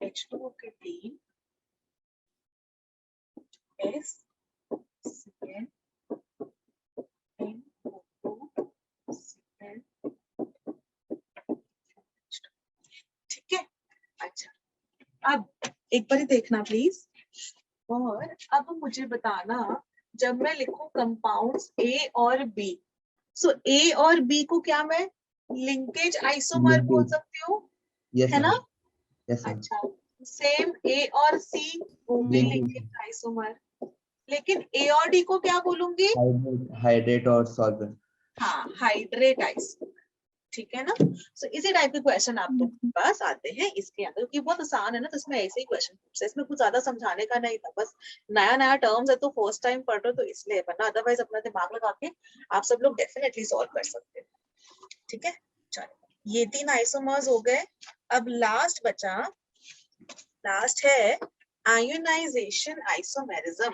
H2O के 3 S Cl NO2 Cl. ठीक है, अच्छा अब एक बार देखना प्लीज, और अब मुझे बताना, जब मैं लिखूं कंपाउंड्स ए और बी, सो ए और बी को क्या मैं लिंकेज आइसोमर बोल Linkage. सकती हूँ, Yes है ना? ma'am. Yes ma'am. अच्छा, सेम ए और सी वो भी Linkage. लिंकेज आइसोमर, लेकिन ए और डी को क्या बोलूंगी? Hydrate और solvent. हाँ, हाइड्रेट आइसोमर. ठीक है ना? सो इसी टाइप के क्वेश्चन आप लोग के पास आते हैं इसके अंदर, क्योंकि बहुत आसान है ना, तो इसमें ऐसे ही क्वेश्चन पूछते हैं, इसमें कुछ ज्यादा समझाने का नहीं था, बस नया नया टर्म्स है तो फर्स्ट टाइम पढ़ रहे हो तो इसलिए, वरना अदरवाइज अपना दिमाग लगा के आप सब लोग डेफिनेटली सॉल्व कर सकते हैं. ठीक है, चलो ये 3 आइसोमर्स हो गए. अब लास्ट बचा, लास्ट है ionization isomerism.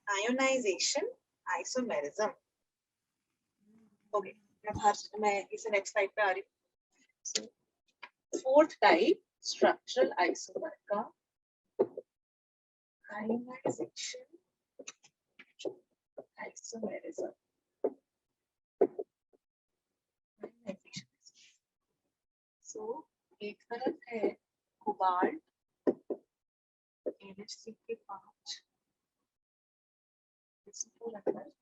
Ionization isomerism. Okay, मैं इसे नेक्स्ट स्लाइड पे आ रही हूँ. फोर्थ टाइप स्ट्रक्चरल आइसोमर का आयोनाइजेशन आइसोमेरिज्म. सो एक तरफ है कोबाल्ट NHC के 5, इसको रखकर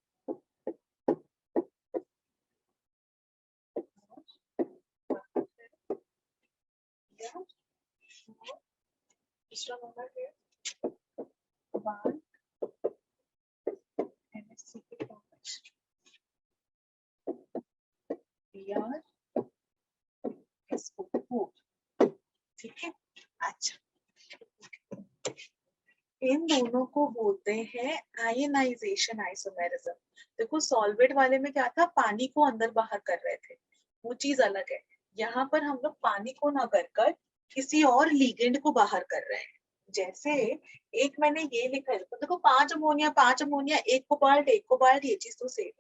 दूसरा नंबर है कोबाल्ट NHC के 5 Br SO4. ठीक है, अच्छा इन दोनों को बोलते हैं आयनाइजेशन आइसोमेरिज्म. देखो सॉल्वेट वाले में क्या था, पानी को अंदर बाहर कर रहे थे, वो चीज अलग है. यहाँ पर हम लोग पानी को ना कर किसी और लिगेंड को बाहर कर रहे हैं. जैसे एक मैंने ये लिखा है, तो देखो 5 अमोनिया 5 अमोनिया, एक कोबाल्ट, ये चीज तो सेम है.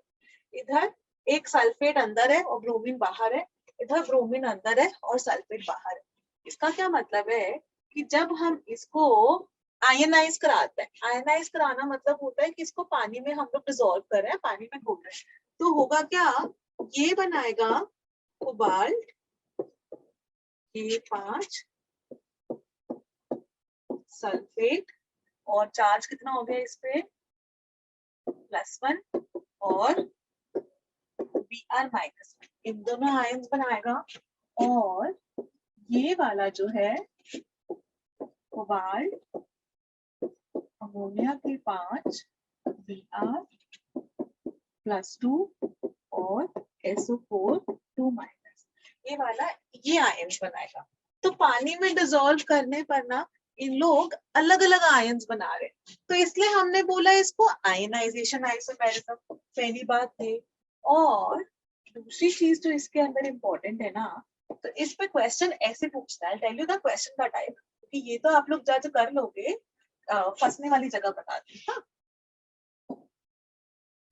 इधर एक सल्फेट अंदर है और ब्रोमीन बाहर है, इधर ब्रोमीन अंदर है और सल्फेट बाहर है। इसका क्या मतलब है कि जब हम इसको आयनाइज कराते हैं, आयनाइज कराना मतलब होता है कि इसको पानी में हम लोग डिसॉल्व कर रहे हैं, पानी में घोल रहे हैं, तो होगा क्या, ये बनाएगा कोबाल्ट K5 सल्फेट, और चार्ज कितना हो गया इस पे +1, और Br-, इन दोनों आयंस बनाएगा, और ये वाला जो है कोबाल्ट अमोनिया K5 Br+2 और SO4 2-, ये वाला ये आयंस बनाएगा। तो पानी में डिसॉल्व करने पर ना इन लोग अलग अलग आयंस बना रहे हैं, तो इसलिए हमने बोला इसको आयनाइजेशन आइसोमेरिज्म, पहली बात है। और दूसरी चीज जो इसके अंदर इम्पोर्टेंट है ना, तो इस पे क्वेश्चन ऐसे पूछता है, टेल यू द क्वेश्चन का टाइप, क्योंकि ये तो आप लोग जज कर लोगे, फंसने वाली जगह बता दी। हाँ,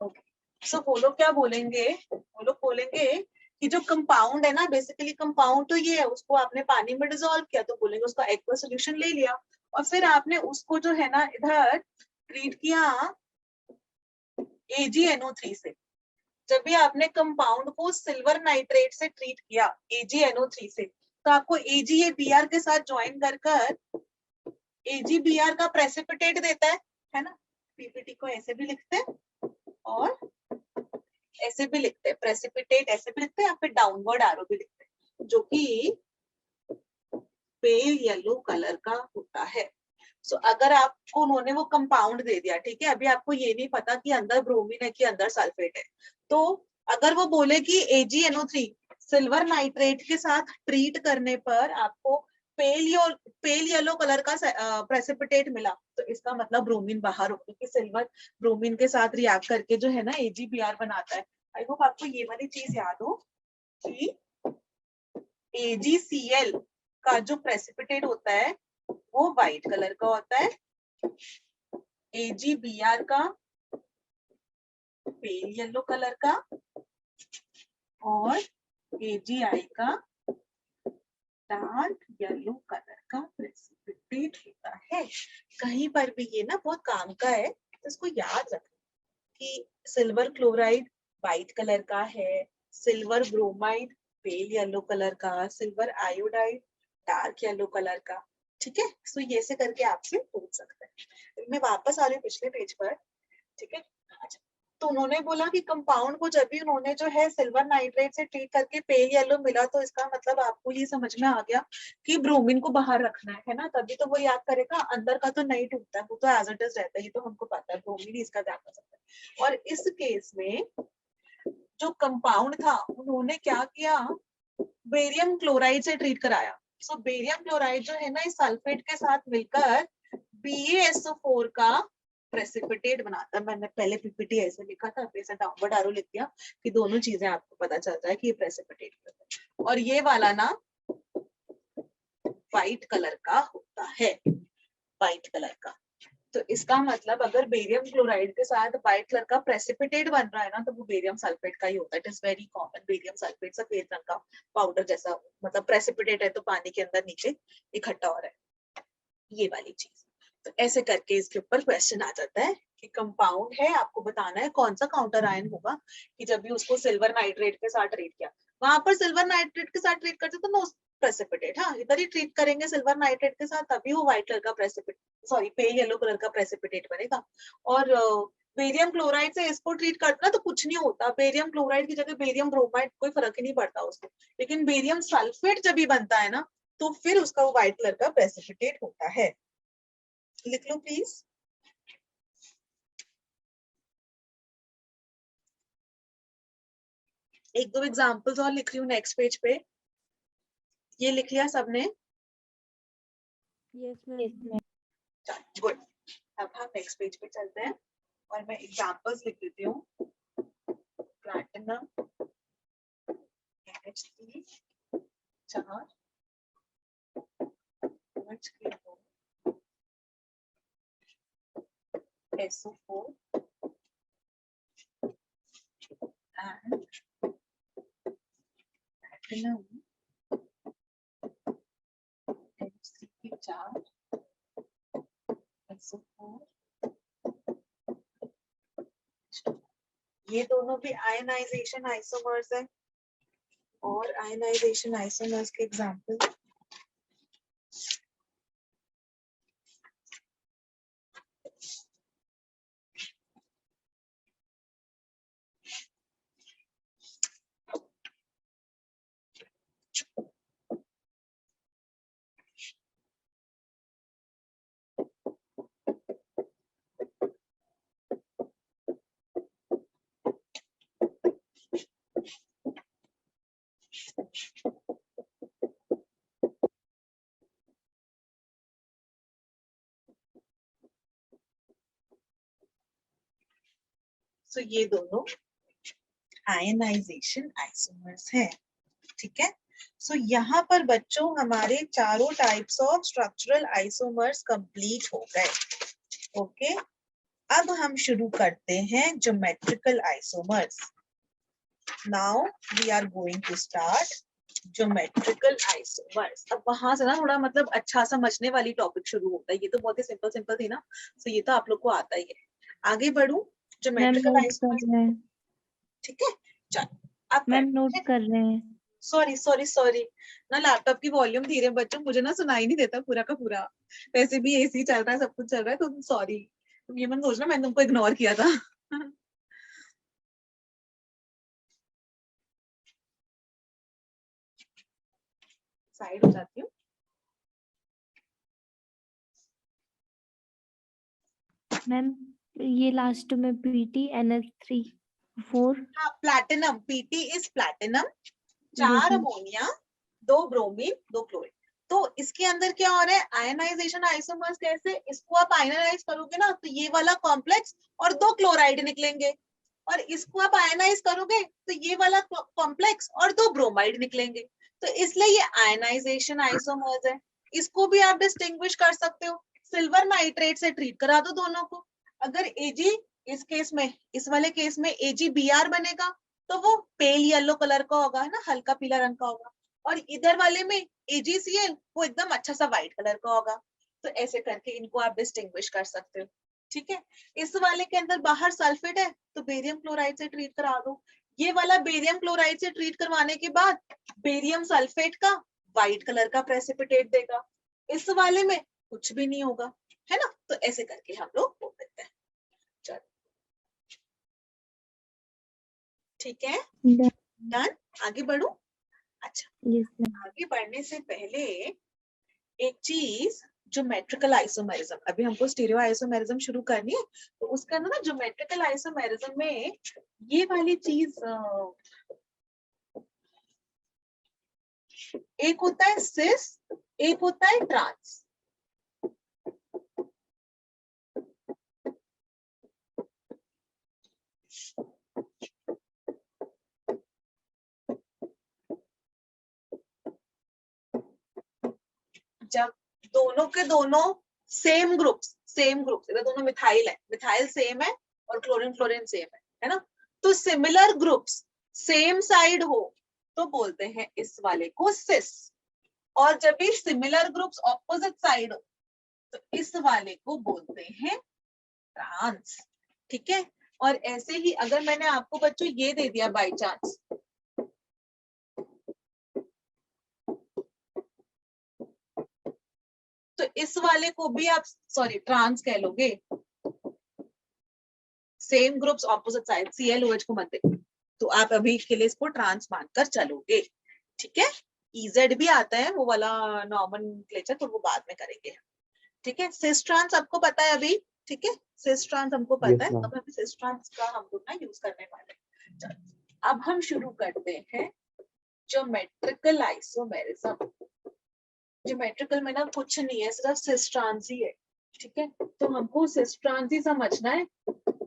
ओके, सो वो लोग क्या बोलेंगे, वो लोग बोलेंगे कि जो कंपाउंड है ना, बेसिकली कंपाउंड तो ये है, उसको आपने पानी में डिसॉल्व किया, तो बोलेंगे उसका एक्वस सॉल्यूशन ले लिया, और फिर आपने उसको जो है ना इधर ट्रीट किया AgNO3 से। जब भी आपने कंपाउंड को सिल्वर नाइट्रेट से ट्रीट किया AgNO3 से, तो आपको AgAbr के साथ ज्वाइन कर AgBr का प्रेसिपिटेट देता है ना। पीपीटी को ऐसे भी लिखते हैं और ऐसे भी लिखते हैं, प्रेसिपिटेट ऐसे भी लिखते हैं, या फिर डाउनवर्ड एरो भी लिखते हैं, जो कि पेल येलो कलर का होता है। सो अगर आपको उन्होंने वो कंपाउंड दे दिया, ठीक है, अभी आपको ये नहीं पता कि अंदर ब्रोमीन है कि अंदर सल्फेट है, तो अगर वो बोले कि AgNO3 सिल्वर नाइट्रेट के साथ ट्रीट करने पर आपको पेल येलो कलर का प्रेसिपिटेट मिला, तो इसका मतलब ब्रोमीन बाहर हो, क्योंकि सिल्वर ब्रोमीन के साथ रिएक्ट करके जो है ना AgBr बनाता है। आई होप आपको ये वाली चीज याद हो कि AgCl का जो प्रेसिपिटेट होता है वो व्हाइट कलर का होता है, AgBr का पेल येलो कलर का, और AgI का डार्क येलो कलर का प्रेसिपिटेट होता है। कहीं पर भी ये ना बहुत काम का है, तो इसको याद रखना कि सिल्वर क्लोराइड व्हाइट कलर का है, silver bromide pale yellow colour का, silver iodide dark yellow colour का, ठीक है। सो ये से करके आपसे पूछ सकते हैं। मैं वापस आ रही हूँ पिछले पेज पर, ठीक है। अच्छा, तो उन्होंने बोला कि कंपाउंड को जब भी उन्होंने जो है सिल्वर नाइट्रेट से ट्रीट करके पेल येलो मिला, तो इसका मतलब आपको ये समझ में आ गया कि ब्रोमीन को बाहर रखना है ना, तभी तो वो याद करेगा, अंदर का तो नहीं टूटता है, वो तो एज इट इज रहता है, ये तो हमको पता है, ब्रोमीन ही इसका ध्यान कर सकता है। और इस केस में जो कंपाउंड था उन्होंने क्या किया, बेरियम क्लोराइड से ट्रीट कराया। सो बेरियम क्लोराइड जो है ना इस सल्फेट के साथ मिलकर BaSO4 का प्रेसिपिटेट बनाता है। मैंने पहले पीपीटी ऐसे लिखा था, ऐसे डाउनवर्ड एरो लिख दिया कि दोनों चीजें आपको पता चलता है कि ये प्रेसिपिटेट करता है। और ये वाला ना व्हाइट कलर का होता है, व्हाइट कलर का। तो इसका मतलब अगर बेरियम क्लोराइड के साथ व्हाइट कलर का प्रेसिपिटेट बन रहा है ना, तो वो बेरियम सल्फेट का ही होता है। It is very common, barium sulphate सफेद रंग का पाउडर जैसा, मतलब प्रेसिपिटेट है तो पानी के अंदर नीचे इकट्ठा हो रहा है, ये वाली चीज। तो ऐसे करके इसके ऊपर क्वेश्चन आ जाता है कि कंपाउंड है, आपको बताना है कौन सा काउंटर आयन होगा कि जब भी उसको सिल्वर नाइट्रेट के साथ ट्रीट किया, वहां पर सिल्वर नाइट्रेट के साथ ट्रीट करते तो नो प्रेसिपिटेट, हाँ इधर ही ट्रीट करेंगे सिल्वर नाइट्रेट के साथ, तभी वो व्हाइट कलर का प्रेसिपिटेट, सॉरी पेल येलो कलर का प्रेसिपिटेट बनेगा। और बेरियम क्लोराइड से इसको ट्रीट करना तो कुछ नहीं होता, बेरियम क्लोराइड की जगह बेरियम ब्रोमाइड, कोई फर्क ही नहीं पड़ता उसको। लेकिन बेरियम सल्फेट जब भी बनता है ना, तो फिर उसका वो व्हाइट कलर का प्रेसिपिटेट होता है। लिख लो प्लीज। एक दो एग्जांपल्स और लिख रही हूँ नेक्स्ट पेज पे। ये लिख लिया सबने? Yes ma'am. गुड। अब हम नेक्स्ट पेज पे चलते हैं और मैं एग्जांपल्स लिख देती हूँ। Platinum NH3 4 OH SO4 and platinum Mc4 SO4 ये दोनों भी आयनाइजेशन आइसोमर्स है और आयनाइजेशन आइसोमर्स के एग्जांपल सो ये दोनों आयनाइजेशन आइसोमर्स हैं, ठीक है। सो यहाँ पर बच्चों हमारे चारों types of structural isomers complete हो गए। ओके, अब हम शुरू करते हैं geometrical isomers. Now we are going to start geometrical isomers. अब वहां से ना थोड़ा मतलब अच्छा समझने वाली टॉपिक शुरू होता है। ये तो बहुत ही सिंपल सिंपल थी ना, तो ये तो आप लोग को आता ही है। आगे बढ़ूं, मैम ज्योमेट्रिकल नोट कर आइसोमर्स, रहे हैं। ठीक है। चलो अब मैम नोट कर रहे हैं। सॉरी सॉरी सॉरी ना, लैपटॉप की वॉल्यूम धीरे बच्चों, मुझे ना सुनाई नहीं देता पूरा का पूरा। वैसे भी एसी चल रहा है, सब कुछ चल रहा है, तो सॉरी, तुम ये मत सोचना मैंने तुमको इग्नोर किया था। साइड हो जाती हूँ। मैम ये लास्ट में पीटी NH3 4 हाँ, platinum, PT is platinum, 4 ammonia, 2 bromine, 2 chlorine. तो इसके अंदर क्या हो रहा है, आयनाइजेशन आइसोमर्स। कैसे, इसको आप आयनाइज करोगे ना तो ये वाला कॉम्प्लेक्स और 2 क्लोराइड निकलेंगे, और इसको आप आयनाइज करोगे तो ये वाला कॉम्प्लेक्स और 2 ब्रोमाइड निकलेंगे। तो इसलिए ये आयनाइजेशन आइसोमर्स है। इसको भी आप डिस्टिंग्विश कर सकते हो, सिल्वर नाइट्रेट से ट्रीट करा दो दोनों को। अगर एजी, इस केस में, इस वाले केस में AgBr बनेगा तो वो पेल येलो कलर का होगा, है ना, हल्का पीला रंग का होगा। और इधर वाले में AgCl वो एकदम अच्छा सा व्हाइट कलर का होगा। तो ऐसे करके इनको आप डिस्टिंग्विश कर सकते हो, ठीक है। इस वाले के अंदर बाहर सल्फेट है तो बेरियम क्लोराइड से ट्रीट करा दो। ये वाला बेरियम क्लोराइड से ट्रीट करवाने के बाद बेरियम सल्फेट का व्हाइट कलर का प्रेसिपिटेट देगा। इस वाले में कुछ भी नहीं होगा, है ना। तो ऐसे करके हम लोग बोल देते हैं। चलो ठीक है, डन। आगे बढ़ू। अच्छा, यस मैम। आगे बढ़ने से पहले एक चीज, ज्योमेट्रिकल आइसोमेरिज्म, अभी हमको स्टीरियो आइसोमेरिज्म शुरू करनी है, तो उसका ना ज्योमेट्रिकल आइसोमेरिज्म में ये वाली चीज, एक होता है सिस, एक होता है ट्रांस। जब दोनों के दोनों सेम ग्रुप्स, इधर दोनों मिथाइल है, मिथाइल सेम है और क्लोरीन क्लोरीन सेम है ना। तो सिमिलर ग्रुप्स सेम साइड हो तो बोलते हैं इस वाले को सिस, और जब भी सिमिलर ग्रुप्स ऑपोजिट साइड हो तो इस वाले को बोलते हैं ट्रांस, ठीक है। और ऐसे ही अगर मैंने आपको बच्चों ये दे दिया बाय चांस, तो इस वाले को भी आप सॉरी ट्रांस कह लोगे। Same groups opposite side, ClOH को मत देखो, तो आप अभी के लिए इसको ट्रांस मानकर चलोगे, ठीक है। EZ भी आता है वो वाला नॉमेनक्लेचर, तो वो बाद में करेंगे, ठीक है। सिस ट्रांस आपको पता है अभी, ठीक है, सिस ट्रांस हमको पता है। Yes, ma'am. अब हम सिस ट्रांस का हम लोग ना यूज करने वाले हैं। चलो अब हम शुरू करते हैं ज्योमेट्रिकल आइसोमेरिज्म। ज्योमेट्रिकल में ना कुछ नहीं है, सिर्फ सिस ट्रांस ही है, ठीक है। तो हमको सिस ट्रांस ही समझना है,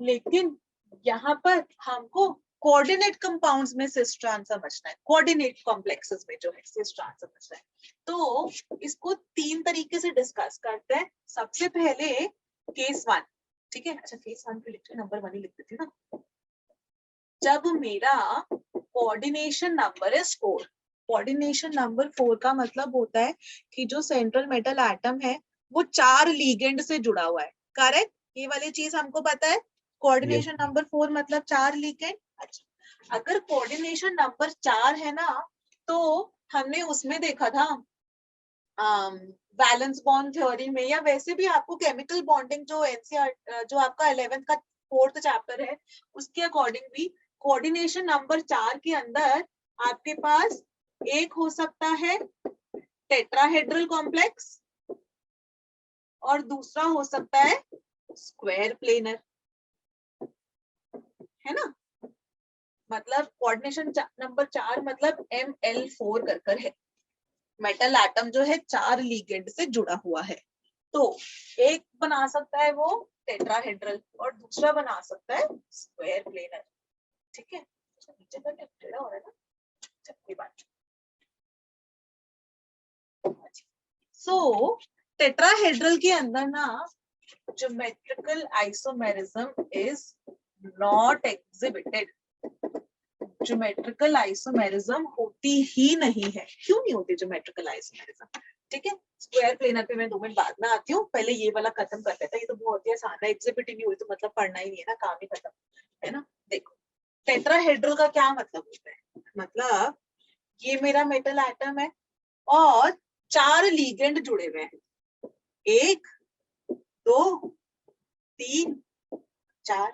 लेकिन यहाँ पर हमको कोऑर्डिनेट कंपाउंड्स में सिस ट्रांस समझना है, कोऑर्डिनेट कॉम्प्लेक्सेस में जो है सिस ट्रांस समझना है। तो इसको 3 तरीके से डिस्कस करते हैं। सबसे पहले केस 1, ठीक है। अच्छा केस 1 पे लिखते, नंबर 1 ही लिख देती हूँ ना। जब मेरा coordination number is 4। Coordination number 4 का मतलब होता है कि जो सेंट्रल मेटल एटम है वो 4 लीगेंड से जुड़ा हुआ है। करेक्ट, ये वाली चीज हमको पता है। कोऑर्डिनेशन नंबर 4 मतलब 4 लीगेंड। अच्छा, अगर कोऑर्डिनेशन नंबर 4 है ना, तो हमने उसमें देखा था वैलेंस बॉन्ड थ्योरी में, या वैसे भी आपको केमिकल बॉन्डिंग जो एनसीईआरटी जो आपका 11th का 4th चैप्टर है उसके अकॉर्डिंग भी कोऑर्डिनेशन नंबर 4 के अंदर आपके पास एक हो सकता है टेट्राहेड्रल कॉम्प्लेक्स और दूसरा हो सकता है स्क्वायर प्लेनर, है ना। मतलब कोऑर्डिनेशन नंबर 4 मतलब ML4 कर है। मेटल एटम जो है 4 लीगेंड से जुड़ा हुआ है। तो एक बना सकता है वो टेट्राहेड्रल और दूसरा बना सकता है स्क्वायर प्लेनर। ठीक है, नीचे का टेढ़ा हो रहा है ना, कोई बात। सो टेट्राहेड्रल के अंदर ना geometrical isomerism is not exhibited. Geometrical isomerism होती ही नहीं है। क्यों नहीं होती ज्योमेट्रिकल आइसोमेरिज्म? ठीक है, स्क्वायर प्लेनर पे मैं 2 मिनट बाद में आती हूँ, पहले ये वाला खत्म कर लेता है। ये तो बहुत ही आसान है, एग्जिबिट ही नहीं हुई तो मतलब पढ़ना ही नहीं है ना, काम ही खत्म है ना। देखो टेट्राहेड्रल का क्या मतलब होता है, मतलब ये मेरा मेटल एटम है और 4 लीगेंड जुड़े हुए हैं, 1 2 3 4।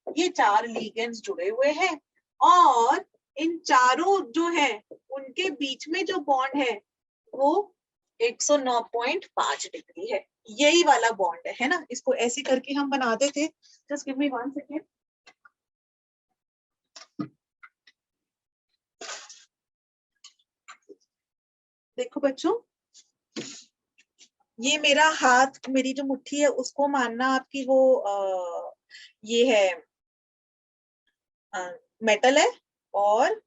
ये 4 लीगेंड्स जुड़े हुए हैं और इन चारों जो है उनके बीच में जो बॉन्ड है वो 109.5 डिग्री है। यही वाला बॉन्ड है ना। इसको ऐसे करके हम बनाते थे। Just give me 1 second. देखो बच्चों, ये मेरा हाथ, मेरी जो मुट्ठी है उसको मानना आपकी वो ये है मेटल है और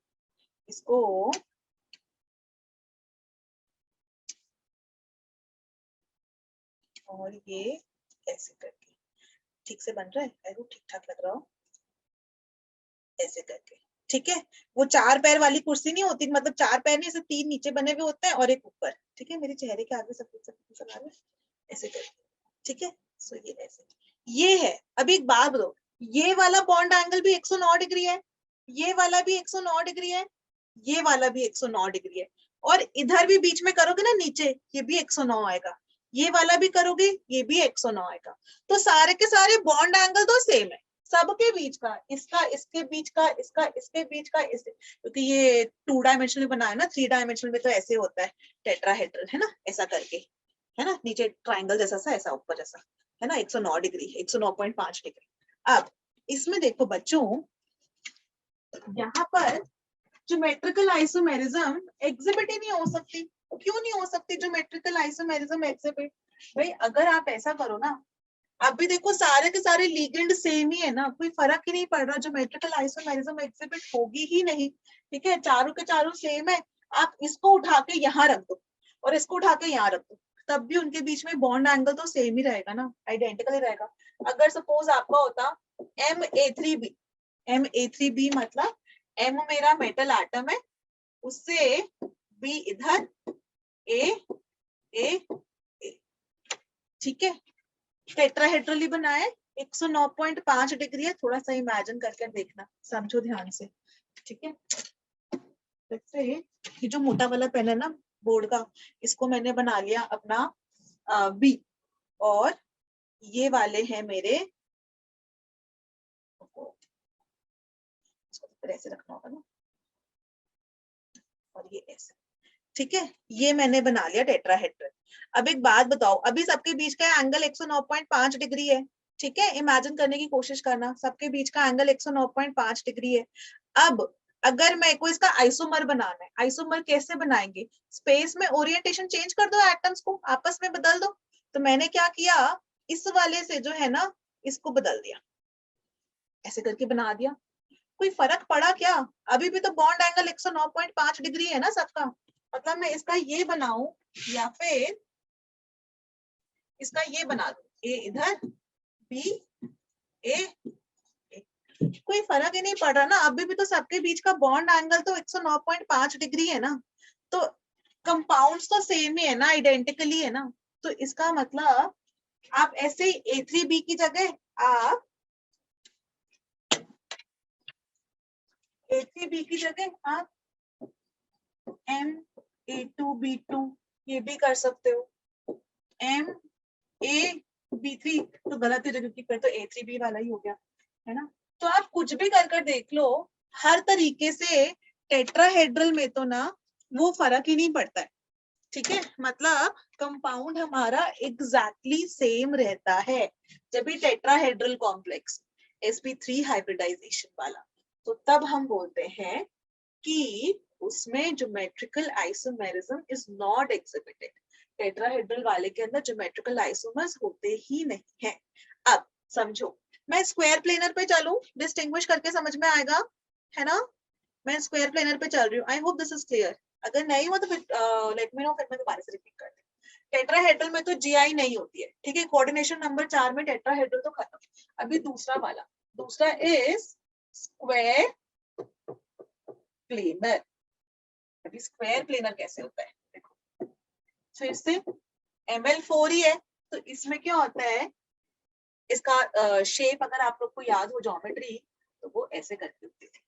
इसको और ये ऐसे करके ठीक से बन रहा है, ऐरो ठीक ठाक लग रहा हो, ऐसे करके। ठीक है, वो 4 पैर वाली कुर्सी नहीं होती, मतलब 4 पैर नहीं, ऐसे 3 नीचे बने हुए होते हैं और एक ऊपर। ठीक है, मेरे चेहरे के आगे सफेद सफेद नजर आ रहा है, ऐसे करके। ठीक है, सो ये ऐसे ये है। अभी एक बात बताओ, ये वाला बॉन्ड एंगल भी 109 डिग्री है, ये वाला भी 109 डिग्री है, ये वाला भी 109 डिग्री है, और इधर भी बीच में करोगे ना नीचे, ये भी 109 आएगा, ये वाला भी करोगे ये भी 109 आएगा। तो सारे के सारे बॉन्ड एंगल तो सेम है सबके बीच का, इसका इसके बीच का, इसका इसके बीच का, इससे, क्योंकि ये 2 डायमेंशनल बना है ना, 3 डायमेंशनल में तो ऐसे होता है टेट्राहेड्रल, है ना, ऐसा करके, है ना, नीचे ट्राइंगल जैसा सा, ऐसा ऊपर जैसा, है ना, 109 डिग्री, 109.5 डिग्री। अब इसमें देखो बच्चों, यहाँ पर ज्योमेट्रिकल आइसोमेरिज्म एग्जिबिट ही नहीं हो सकती। क्यों नहीं हो सकती ज्योमेट्रिकल आइसोमेरिज्म एग्जिबिट? भाई अगर आप ऐसा करो ना, अब भी देखो सारे के सारे लीगेंड सेम ही है ना, कोई फर्क ही नहीं पड़ रहा, ज्योमेट्रिकल आइसोमेरिज्म एग्जिबिट होगी ही नहीं। ठीक है, चारों के चारों सेम है। आप इसको उठा के यहाँ रख दो और इसको उठा के यहाँ रख दो, तब भी उनके बीच में बॉन्ड एंगल तो सेम ही रहेगा ना, आइडेंटिकल ही रहेगा। अगर सपोज आपका होता Ma3b, Ma3b मतलब M मेरा मेटल एटम है, उससे B इधर, A A A, ठीक है, टेट्राहेड्रल बनाया, 109.5 डिग्री है। थोड़ा सा इमेजिन करके देखना, समझो ध्यान से। ठीक है, जैसे ये जो मोटा वाला पेन है ना बोर्ड का, इसको मैंने बना लिया अपना बी, और ये वाले हैं मेरे, ऐसे रखना होगा ना, और ये ऐसे। ठीक है, ये मैंने बना लिया टेट्राहेड्रल। अब एक बात बताओ, अभी सबके बीच का एंगल 109.5 डिग्री है। ठीक है, इमेजिन करने की कोशिश करना, सबके बीच का एंगल 109.5 डिग्री है। अब अगर मेरे को इसका आइसोमर बनाना है, आइसोमर कैसे बनाएंगे? स्पेस में ओरिएंटेशन चेंज कर दो, एटम्स को आपस में बदल दो। तो मैंने क्या किया, इस वाले से जो है ना इसको बदल दिया, ऐसे करके बना दिया। कोई फर्क पड़ा क्या? अभी भी तो बॉन्ड एंगल 109.5 डिग्री है ना सबका। मतलब मैं इसका ये बनाऊं या फिर इसका ये बना दूं, ए इधर, बी ए, कोई फर्क ही नहीं पड़ रहा ना, अभी भी तो सबके बीच का बॉन्ड एंगल तो 109.5 डिग्री है ना, तो कंपाउंड्स तो सेम ही है ना, आइडेंटिकली है ना। तो इसका मतलब आप ऐसे ही A3B की जगह आप A3B की जगह आप MA2B2 ये भी कर सकते हो। MAB3 तो गलत है क्योंकि फिर तो A3B वाला ही हो गया है ना। तो आप कुछ भी कर देख लो, हर तरीके से टेट्राहेड्रल में तो ना वो फर्क ही नहीं पड़ता है, ठीक है। मतलब कंपाउंड हमारा एग्जैक्टली सेम रहता है जब भी टेट्राहेड्रल कॉम्प्लेक्स sp3 हाइब्रिडाइजेशन वाला, तो तब हम बोलते हैं कि उसमें geometrical isomerism is not exhibited. Tetrahedral वाले के अंदर ज्योमेट्रिकल आइसोमर्स होते ही नहीं है। अब समझो, मैं स्क्वायर प्लेनर पे चलूं, डिस्टिंग्विश करके समझ में आएगा, है ना। मैं स्क्वायर प्लेनर पे चल रही हूँ, I hope this is clear. अगर नहीं हो तो फिर लेट मी नो, फिर मैं दोबारा से रिपीट कर दूँ। टेट्राहेड्रल में तो GI नहीं होती है, ठीक है। कोऑर्डिनेशन नंबर 4 में टेट्राहेड्रल तो खत्म। अभी दूसरा वाला, दूसरा इज स्क्वायर प्लेनर। अभी स्क्वायर प्लेनर कैसे होता है देखो, फिर से ML4 ही है, तो इसमें क्या होता है, इसका शेप अगर आप लोग को याद हो ज्योमेट्री, तो वो ऐसे करके होती थी।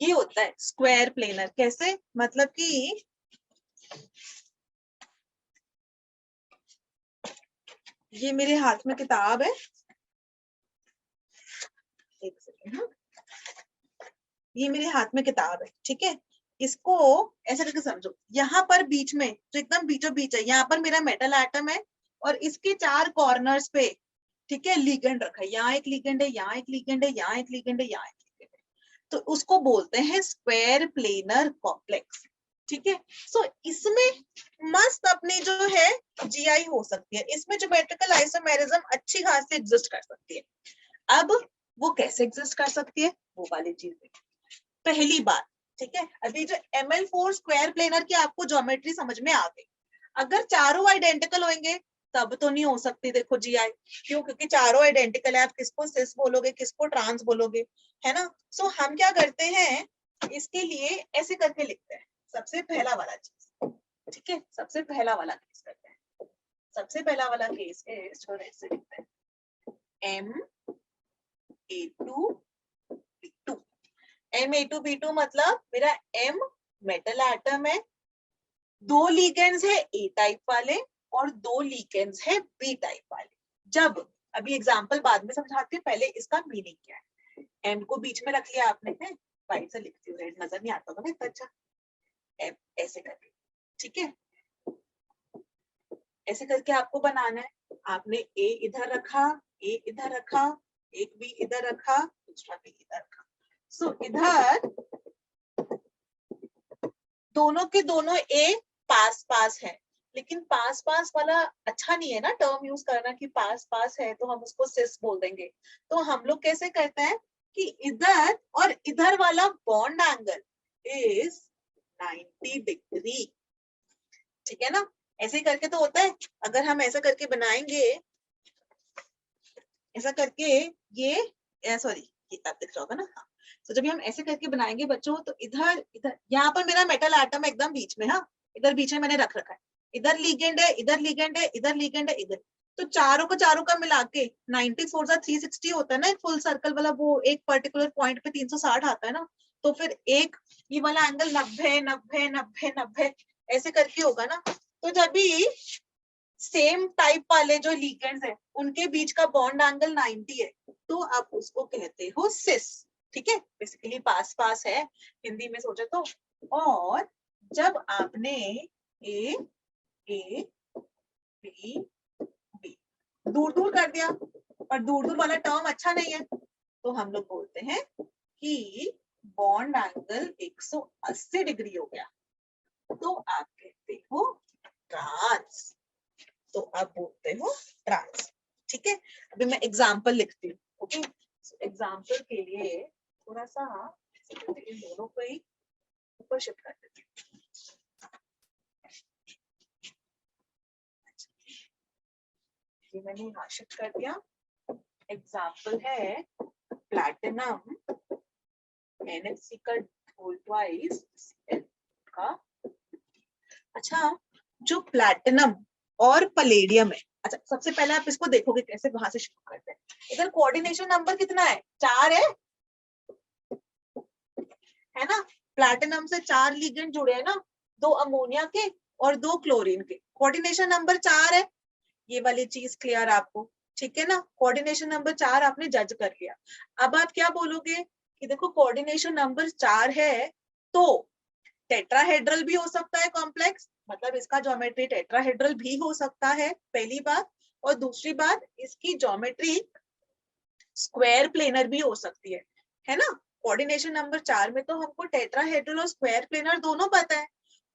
ये होता है स्क्वायर प्लेनर। कैसे, मतलब कि ये मेरे हाथ में किताब है, एक सेकेंड, ये मेरे हाथ में किताब है, ठीक है। इसको ऐसे करके समझो, यहाँ पर बीच में जो एकदम बीचों बीच है, यहाँ पर मेरा मेटल एटम है और इसके 4 कॉर्नर्स पे, ठीक है, लिगेंड रखा है। यहाँ एक लिगेंड है, यहाँ एक लिगेंड है, यहाँ एक लिगेंड है, यहाँ एक लिगेंड है। तो उसको बोलते हैं स्क्वायर प्लेनर कॉम्प्लेक्स, ठीक है। सो इसमें मस्त अपनी जो है GI हो सकती है, इसमें ज्योमेट्रिकल आइसोमेरिज्म अच्छी खासी एग्जिस्ट कर सकती है। अब वो कैसे एग्जिस्ट कर सकती है, वो वाली चीज है। पहली बात, ठीक है, अभी जो ML4 स्क्वायर प्लेनर की आपको ज्योमेट्री समझ में आ गई। अगर चारों आइडेंटिकल होंगे तब तो नहीं हो सकती, देखो GI, क्यों, क्योंकि चारों आइडेंटिकल है। आप किसको सिस बोलोगे, किसको ट्रांस बोलोगे, है ना। सो हम क्या करते हैं, इसके लिए ऐसे करके लिखते हैं, सबसे पहला वाला चीज, ठीक है। सबसे पहला वाला केस करते हैं, सबसे पहला वाला केस इज, जो ऐसे लिखते हैं MA2B2। MA2B2 मतलब मेरा M मेटल एटम है, 2 लिगेंड्स है A टाइप वाले और 2 लिगेंड्स है B टाइप वाले। जब, अभी एग्जांपल बाद में समझाती हूँ, पहले इसका मीनिंग क्या है। M को बीच में रख लिया आपने, है व्हाइट से लिखती हूँ, रेड नजर नहीं आता होगा ना इतना अच्छा। M ऐसे करके, ठीक है, ऐसे करके आपको बनाना है। आपने A इधर रखा, A इधर रखा, एक B इधर रखा, दूसरा B इधर रखा। सो इधर दोनों के दोनों A पास पास है, लेकिन पास पास वाला अच्छा नहीं है ना टर्म यूज करना, कि पास पास है तो हम उसको सिस बोल देंगे। तो हम लोग कैसे कहते हैं कि इधर और इधर वाला बॉन्ड एंगल इज 90 डिग्री, ठीक है ना। ऐसे करके तो होता है। अगर हम ऐसा करके बनाएंगे, ऐसा करके, ये सॉरी, ये आप दिख रहा होगा ना, हाँ। तो जब हम ऐसे करके बनाएंगे बच्चों, तो इधर इधर यहाँ पर मेरा मेटल एटम एकदम बीच में, हाँ, इधर बीच में मैंने रख रखा है। इधर लिगेंड है, इधर लिगेंड है, इधर लिगेंड है, इधर। तो चारों का मिला के 94 सा 360 होता है ना, एक फुल सर्कल वाला, वो एक पर्टिकुलर पॉइंट पे 360 आता है ना। तो फिर एक ये वाला एंगल 90 90 90 90 ऐसे करके होगा ना। तो जब भी सेम टाइप वाले जो लिगेंड्स है उनके बीच का बॉन्ड एंगल 90 है, तो आप उसको कहते हो सिस, ठीक है। बेसिकली पास पास है हिंदी में सोचे तो। और जब आपने ए ए बी बी दूर दूर कर दिया, और दूर दूर वाला टर्म अच्छा नहीं है, तो हम लोग बोलते हैं कि बॉन्ड एंगल 180 डिग्री हो गया, तो आप कहते हो ट्रांस। तो आप बोलते हो ट्रांस, ठीक है। अभी मैं एग्जाम्पल लिखती हूँ, ओके। एग्जाम्पल के लिए थोड़ा सा इन दोनों को ही ऊपर शिफ्ट कर देते हैं। ये मैंने यहाँ शिफ्ट कर दिया। एग्जाम्पल है प्लैटिनम NaC का होल ट्वाइस का। अच्छा, जो प्लैटिनम और पलेडियम है, अच्छा सबसे पहले आप इसको देखोगे कैसे, वहां से शुरू करते हैं। इधर कोऑर्डिनेशन नंबर कितना है, 4 है ना। प्लैटिनम से 4 लिगेंड जुड़े हैं ना, 2 अमोनिया के और 2 क्लोरीन के। कोऑर्डिनेशन नंबर 4 है, ये वाली चीज क्लियर आपको, ठीक है ना। कोऑर्डिनेशन नंबर 4 आपने जज कर लिया। अब आप क्या बोलोगे कि देखो कोऑर्डिनेशन नंबर 4 है तो टेट्राहेड्रल भी हो सकता है कॉम्प्लेक्स, मतलब इसका ज्योमेट्री टेट्राहेड्रल भी हो सकता है, पहली बात। और दूसरी बात, इसकी ज्योमेट्री स्क्वायर प्लेनर भी हो सकती है ना। कोऑर्डिनेशन नंबर 4 में तो हमको टेट्राहेड्रल और स्क्वायर प्लेनर दोनों पता है।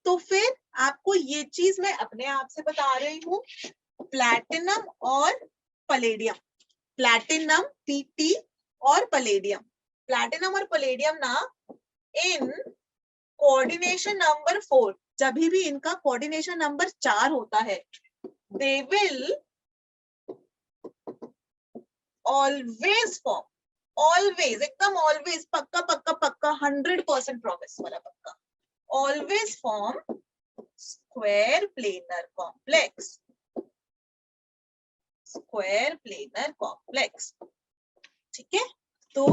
तो फिर आपको ये चीज मैं अपने आप से बता रही हूँ, प्लैटिनम और पलेडियम, प्लैटिनम Pt और पलेडियम, प्लैटिनम और पलेडियम ना इन कोऑर्डिनेशन नंबर 4, जब भी इनका कोऑर्डिनेशन नंबर 4 होता है, they will always form, always एकदम ऑलवेज, पक्का पक्का पक्का 100% प्रॉमिस वाला पक्का, always form square planar complex, square planar complex, ठीक है। तो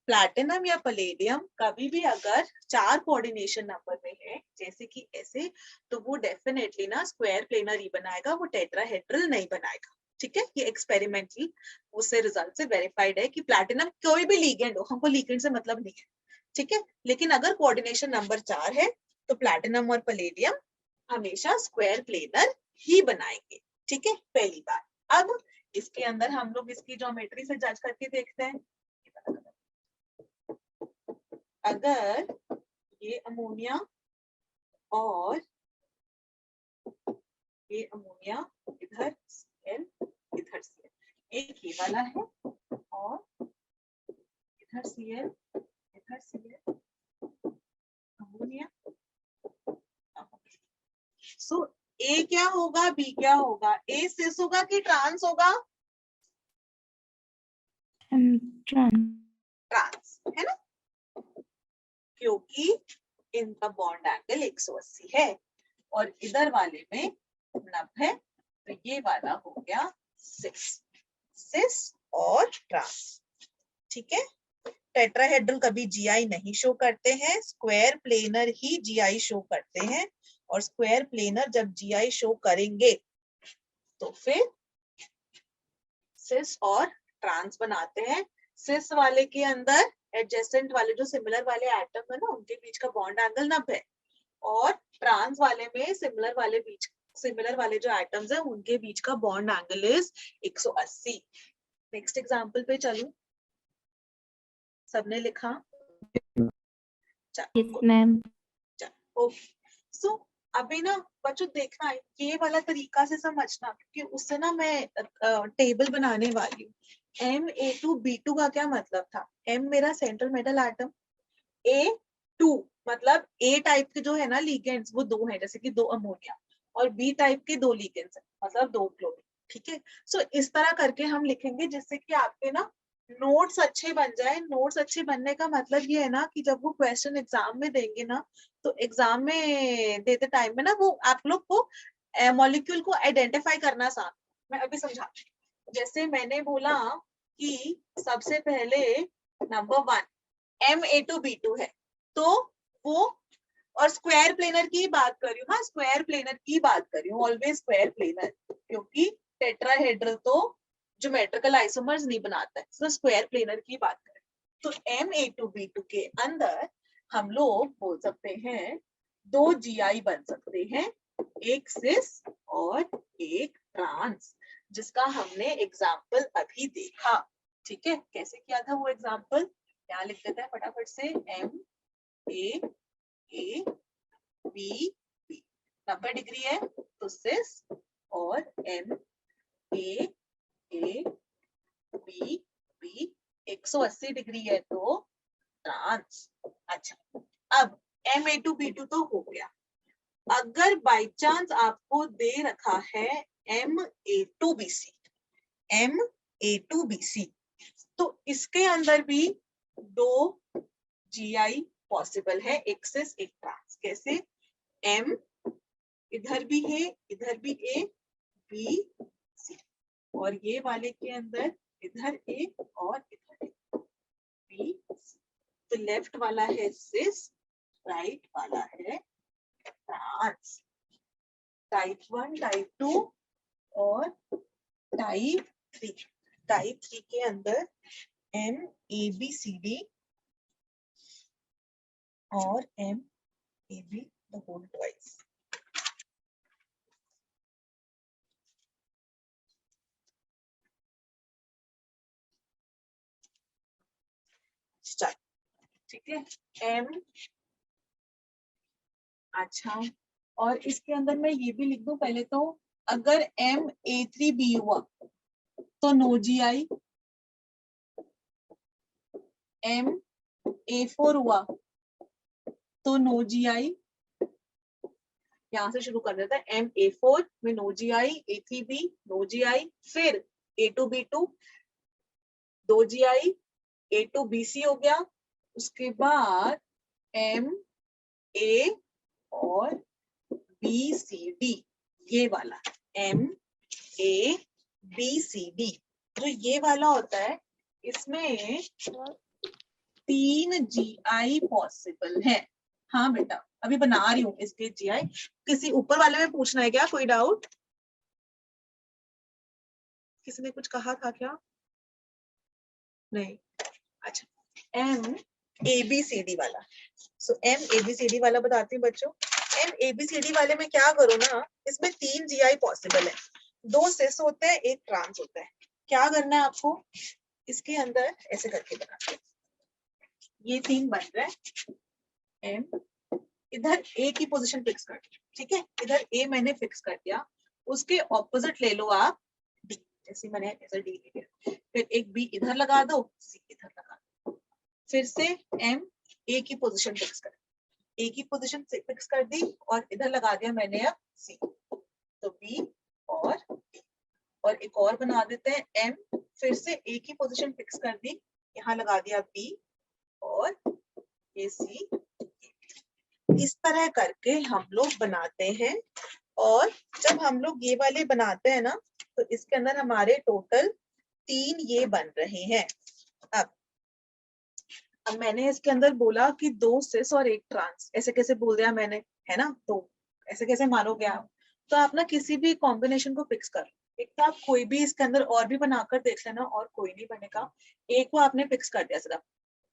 प्लैटिनम या पलेडियम कभी भी अगर 4 कोऑर्डिनेशन नंबर में है, जैसे कि ऐसे, तो वो डेफिनेटली ना स्क्वायर प्लेनर ही बनाएगा, वो टेट्राहेड्रल नहीं बनाएगा, ठीक है। ये एक्सपेरिमेंटली उससे रिजल्ट से वेरीफाइड है कि प्लैटिनम कोई भी लीगेंड हो, हमको लीगेंड से मतलब नहीं है, ठीक है। लेकिन अगर कोऑर्डिनेशन नंबर 4 है तो प्लैटिनम और पलेडियम हमेशा स्क्वायर प्लेनर ही बनाएंगे, ठीक है, पहली बात। अब इसके अंदर हम लोग इसकी ज्योमेट्री से जज करके देखते हैं। अगर ये अमोनिया और ये अमोनिया इधर Cl, इधर Cl, एक ये वाला है और इधर Cl, इधर Cl, अमोनिया। सो ए क्या होगा, बी क्या होगा, ए सिस होगा कि ट्रांस होगा, ट्रांस है ना, क्योंकि इनका बॉन्ड एंगल 180 है और इधर वाले में 90 है, तो ये वाला हो गया सिस, सिस और ट्रांस, ठीक है। टेट्राहेड्रल कभी जीआई नहीं शो करते हैं, स्क्वायर प्लेनर ही जीआई शो करते हैं, और स्क्वायर प्लेनर जब जीआई शो करेंगे तो फिर सिस और ट्रांस बनाते हैं। सिस वाले के अंदर एडजेसेंट वाले जो सिमिलर वाले एटम है ना, उनके बीच का बॉन्ड एंगल 90 है, और ट्रांस वाले में सिमिलर वाले जो एटम्स है उनके बीच का bond angle is 180। Next example पे चलूं, सबने लिखा, यस मैम। ओके। सो अभी ना बच्चों देखना है ये वाला तरीका से समझना, क्योंकि उससे ना मैं टेबल बनाने वाली हूँ। Ma2B2 का क्या मतलब था, M मेरा सेंट्रल मेटल एटम, A2 मतलब A टाइप के जो है ना लिगेंड्स वो 2 हैं, जैसे कि 2 अमोनिया, और B टाइप के 2 लिगेंड्स हैं, मतलब 2 क्लोरीन, ठीक है। सो इस तरह करके हम लिखेंगे जिससे कि आपके ना नोट्स अच्छे बन जाए। नोट्स अच्छे बनने का मतलब ये है ना कि जब वो क्वेश्चन एग्जाम में देंगे ना, तो एग्जाम में देते टाइम में ना वो आप लोग को मॉलिक्यूल को आइडेंटिफाई करना आसान। मैं अभी समझाती हूँ। जैसे मैंने बोला कि सबसे पहले नंबर 1 Ma2B2 है, तो वो, और स्क्वायर प्लेनर की बात कर रही हूँ, हाँ स्क्वायर प्लेनर की बात कर रही हूँ, ऑलवेज स्क्वायर प्लेनर, क्योंकि टेट्राहेड्रल तो ज्योमेट्रिकल आइसोमर्स नहीं बनाता है, तो स्क्वायर प्लेनर की बात करें। तो Ma2B2 के अंदर हम लोग बोल सकते हैं 2 GI बन सकते हैं, एक सिस और एक ट्रांस, जिसका हमने एग्जाम्पल अभी देखा, ठीक है। कैसे किया था वो एग्जाम्पल, यहाँ लिख देते हैं फटाफट से, MAABB 90 डिग्री है तो सिस, और MAABB 180 डिग्री है तो ट्रांस। अच्छा, अब Ma2B2 तो हो गया। अगर बाय चांस आपको दे रखा है Ma2BC, Ma2BC, तो इसके अंदर भी 2 GI पॉसिबल है, एक सिस एक ट्रांस। कैसे? M इधर भी है, इधर भी A B C, और ये वाले के अंदर इधर A और इधर B C। तो लेफ्ट वाला है सिस, राइट वाला है ट्रांस। टाइप 1, टाइप 2 और टाइप 3। टाइप 3 के अंदर MABCD और MAB द होल ट्वाइस। ठीक है, M। अच्छा, और इसके अंदर मैं ये भी लिख दूं पहले तो, अगर MA3B हुआ तो नो GI, MA4 हुआ तो नो GI। यहां से शुरू कर देता है, MA4 में no GI, A3B no GI, फिर A2B2 2 GI, A2BC हो गया, उसके बाद MA और BCD, ये वाला MABCD जो ये वाला होता है, इसमें 3 GI पॉसिबल है। हाँ बेटा, अभी बना रही हूँ इसके GI। किसी ऊपर वाले में पूछना है क्या? कोई डाउट? किसी ने कुछ कहा था क्या? नहीं। अच्छा, MABCD वाला। सो MABCD वाला बताती हूँ बच्चों। MABCD वाले में क्या करो ना, इसमें 3 GI पॉसिबल है, 2 सिस होते हैं, एक ट्रांस होता है। क्या करना है आपको? इसके अंदर ऐसे करके बनाते हैं, ये 3 बन रहा है। M इधर A की पोजीशन फिक्स कर दी, ठीक है, इधर A मैंने फिक्स कर दिया, उसके ऑपोजिट ले लो आप D, जैसे मैंने ऐसे D ले लिया, फिर एक B इधर लगा दो, C इधर लगा दो, फिर से M A की पोजीशन फिक्स कर, A की पोजीशन फिक्स कर दी और इधर लगा दिया मैंने अब C, तो B और D, और एक और बना देते हैं M, फिर से A की पोजीशन फिक्स कर दी, यहाँ लगा दिया B और ये C। इस तरह करके हम लोग बनाते हैं, और जब हम लोग ये वाले बनाते हैं ना, तो इसके अंदर हमारे टोटल 3 ये बन रहे हैं। अब मैंने इसके अंदर बोला कि 2 सिस और एक ट्रांस, ऐसे कैसे बोल दिया मैंने, है ना? तो ऐसे कैसे मानोगे आप? तो आप ना किसी भी कॉम्बिनेशन को फिक्स कर लो। एक तो आप कोई भी इसके अंदर और भी बनाकर देख लेना, और कोई नहीं बनेगा, एक को आपने फिक्स कर दिया सिर्फ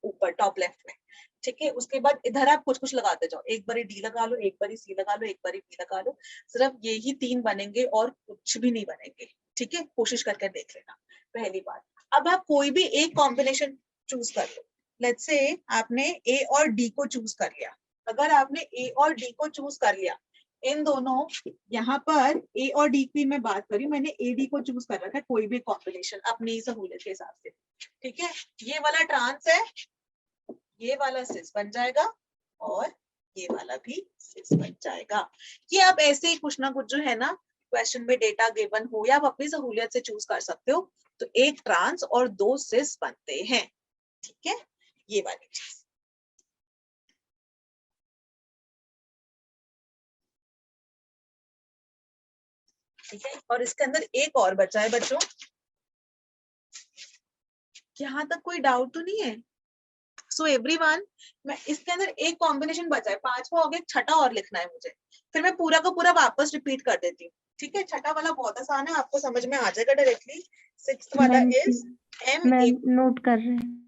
ऊपर टॉप लेफ्ट में, ठीक है। उसके बाद इधर आप कुछ कुछ लगाते जाओ, एक बारी डी लगा लो, एक बारी सी लगा लो, एक बारी बी लगा लो, सिर्फ यही 3 बनेंगे और कुछ भी नहीं बनेंगे, ठीक है। कोशिश करके देख लेना, पहली बात। अब आप कोई भी एक कॉम्बिनेशन चूज कर लो। लेट्स से आपने ए और डी को चूज कर लिया। अगर आपने ए और डी को चूज कर लिया, इन दोनों, यहाँ पर ए और डी की मैं बात करी, मैंने ए डी को चूज कर रखा है, कोई भी कॉम्बिनेशन अपनी सहूलियत के हिसाब से, ठीक है। ये वाला ट्रांस है, ये वाला सिस बन जाएगा, और ये वाला भी सिस बन जाएगा। ये आप ऐसे ही कुछ ना कुछ जो है ना, क्वेश्चन में डेटा गिवन हो या आप अपनी सहूलियत से चूज कर सकते हो, तो एक ट्रांस और 2 सिस बनते हैं, ठीक है। ये वाली चीज, ठीक है। और इसके अंदर एक और बचा है बच्चों, यहाँ तक कोई डाउट तो नहीं है? सो एवरीवन, मैं इसके अंदर एक कॉम्बिनेशन बचा है, 5वां हो गया, छठा और लिखना है मुझे, फिर मैं पूरा का पूरा वापस रिपीट कर देती हूँ, ठीक है। छठा वाला बहुत आसान है, आपको समझ में आ जाएगा डायरेक्टली। 6th वाला इज मैं MA। नोट कर रही हूँ।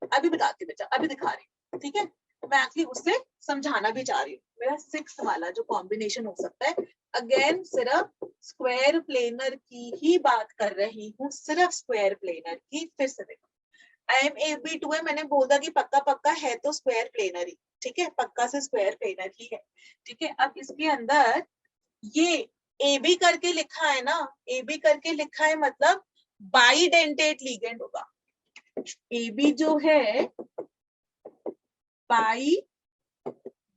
अभी बताती बच्चा, अभी दिखा रही हूँ, ठीक है। मैं एक्चुअली उससे समझाना भी चाह रही हूँ। मेरा 6th वाला जो कॉम्बिनेशन हो सकता है, अगेन सिर्फ स्क्वायर प्लेनर की ही बात कर रही हूँ, सिर्फ स्क्वायर प्लेनर की। फिर से देखो, MAB2 है, मैंने बोला कि पक्का पक्का है तो स्क्वायर प्लेनर ही, ठीक है, पक्का से स्क्वायर प्लेनर ही है, ठीक है। अब इसके अंदर ये AB करके लिखा है ना, AB करके लिखा है मतलब बाइडेंटेट लिगेंड होगा। AB जो है बाइडेंटेट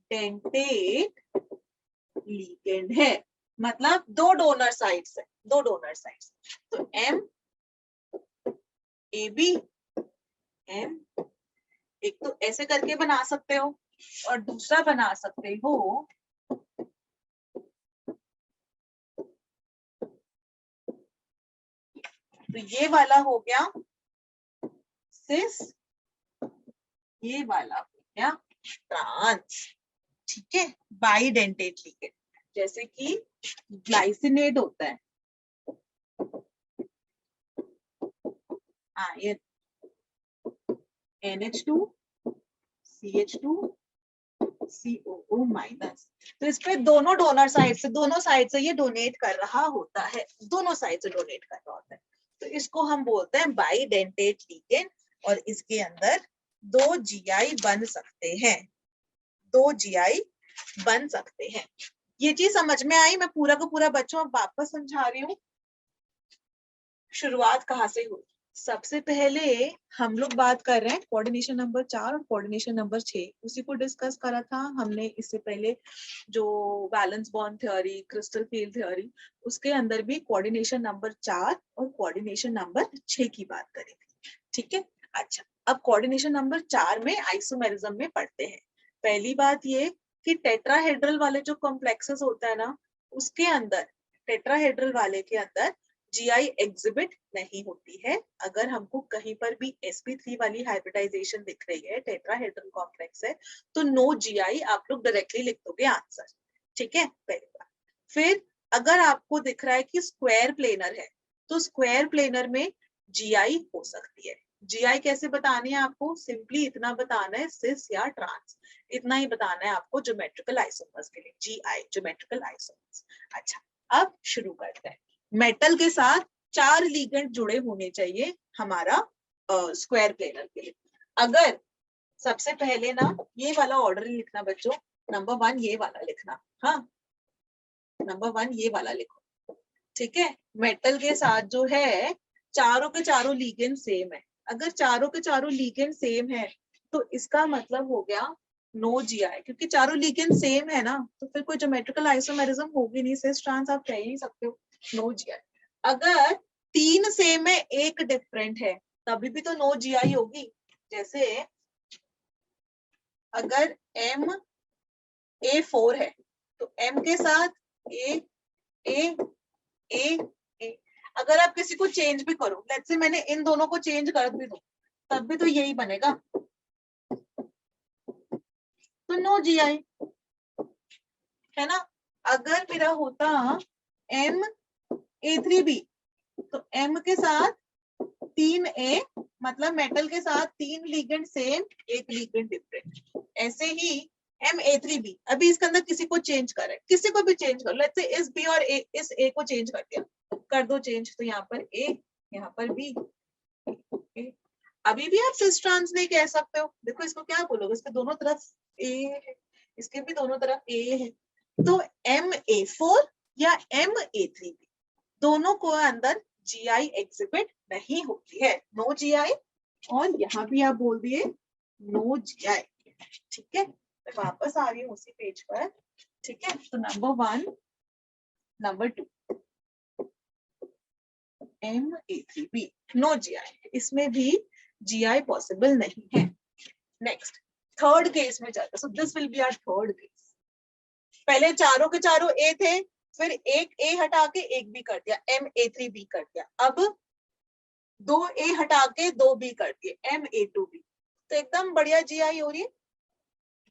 लिगेंड है, मतलब दो डोनर साइड्स है, दो डोनर साइड्स। तो एम ए बी एम, एक तो ऐसे करके बना सकते हो और दूसरा बना सकते हो तो ये वाला हो गया सिस, ये वाला हो गया ट्रांस। ठीक है, बाइडेंटेट लिगेंड, जैसे कि ग्लाइसिनेट होता है, ion NH2 CH2 COO minus. तो इस पे दोनों डोनर साइड से, दोनों साइड से ये डोनेट कर रहा होता है, दोनों साइड से डोनेट कर रहा होता है। तो इसको हम बोलते हैं बाइडेंटेट लिगेंड, और इसके अंदर दो GI बन सकते हैं, दो GI बन सकते हैं। ये चीज समझ में आई? मैं पूरा का पूरा बच्चों अब वापस समझा रही हूँ। शुरुआत कहाँ से हुई? सबसे पहले हम लोग बात कर रहे हैं कोऑर्डिनेशन नंबर 4 और कोऑर्डिनेशन नंबर 6, उसी को डिस्कस करा था हमने इससे पहले। जो valence bond theory, crystal field theory, उसके अंदर भी कोऑर्डिनेशन नंबर 4 और कोऑर्डिनेशन नंबर 6 की बात करी थी। ठीक है, अच्छा अब कोऑर्डिनेशन नंबर 4 में आइसोमेरिज्म में पढ़ते हैं। पहली बात ये कि टेट्राहेड्रल वाले जो कॉम्प्लेक्सेस होता है ना, उसके अंदर, टेट्राहेड्रल वाले के अंदर GI एग्जिबिट नहीं होती है। अगर हमको कहीं पर भी sp3 वाली हाइब्रिडाइजेशन दिख रही है, टेट्राहेड्रल कॉम्प्लेक्स है, तो नो GI आप लोग डायरेक्टली लिख दोगे आंसर। ठीक है, पहली बात। फिर अगर आपको दिख रहा है कि स्क्वायर प्लेनर है, तो स्क्वायर प्लेनर में GI हो सकती है। GI कैसे बतानी है आपको? सिंपली इतना बताना है, सिस या ट्रांस, इतना ही बताना है आपको ज्योमेट्रिकल आइसोमर्स के लिए, GI ज्योमेट्रिकल आइसोमर्स। अच्छा, अब शुरू करते हैं। मेटल के साथ 4 लिगेंड जुड़े होने चाहिए हमारा स्क्वायर प्लेनर के लिए। अगर सबसे पहले ना ये वाला ऑर्डर लिखना बच्चों, नंबर 1 ये वाला लिखना, हाँ नंबर 1 ये वाला लिखो। ठीक है, मेटल के साथ जो है चारों के चारों लिगेंड सेम है। अगर चारों के चारों लिगेंड सेम है तो इसका मतलब हो गया नो GI, क्योंकि चारों लिगेंड सेम है ना, तो फिर कोई ज्योमेट्रिकल आइसोमेरिज्म होगी नहीं, सिस ट्रांस आप कह ही नहीं सकते हो, नो GI। अगर 3 सेम है, एक डिफरेंट है, तभी भी तो नो GI होगी। जैसे अगर MA4 है तो M के साथ A A A A, अगर आप किसी को चेंज भी करो, लेट्स से मैंने इन दोनों को चेंज कर भी दूं, तब भी तो यही बनेगा, तो नो GI है ना। अगर मेरा होता MA3B, तो M के साथ 3A, मतलब मेटल के साथ 3 लिगेंड सेम, एक लिगेंड डिफरेंट। ऐसे ही MA3B, अभी इसके अंदर किसी को चेंज करे, किसी को भी चेंज कर, लेट्स से इस B और इस A को चेंज कर दिया, कर दो चेंज, तो यहाँ पर A, यहाँ पर B, अभी भी आप सिस ट्रांस नहीं कह सकते हो। देखो इसको क्या बोलोगे, इसके दोनों तरफ A है, इसके भी दोनों तरफ A है, तो MA4 या MA3B, दोनों को अंदर GI एग्जिबिट नहीं होती है, नो GI। और यहाँ भी आप बोल दिए नो GI। ठीक है, मैं वापस आ रही हूँ उसी पेज पर। ठीक है, तो number 1, number 2 MA3B no GI, इसमें भी GI पॉसिबल नहीं है। नेक्स्ट थर्ड केस में जाता, so this will be our third case. पहले चारों के चारों A थे, फिर एक A हटा के एक B कर दिया, MA3B कर दिया। अब 2 A हटा के 2 B कर दिए, MA2B, तो एकदम बढ़िया GI हो रही है,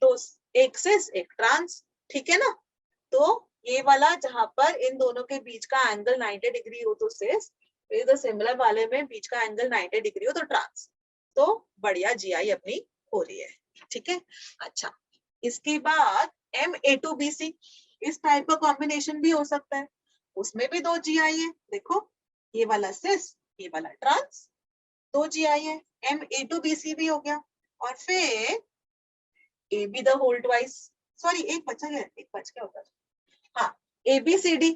तो एक सिस एक ट्रांस। ठीक है ना, तो ये वाला जहां पर इन दोनों के बीच का एंगल 90 डिग्री हो तो सिस, इधर सिमिलर वाले में बीच का एंगल 90 डिग्री हो तो ट्रांस, तो बढ़िया GI अपनी हो रही है। ठीक है, अच्छा इसके बाद MA2BC, इस टाइप का कॉम्बिनेशन भी हो सकता है, उसमें भी 2 GI है। देखो ये वाला सिस, ये वाला ट्रांस, 2 GI है, MA2BC भी हो गया। और फिर AB the whole twice, sorry एक बचा गया, एक बच गया होगा, हाँ ABCD,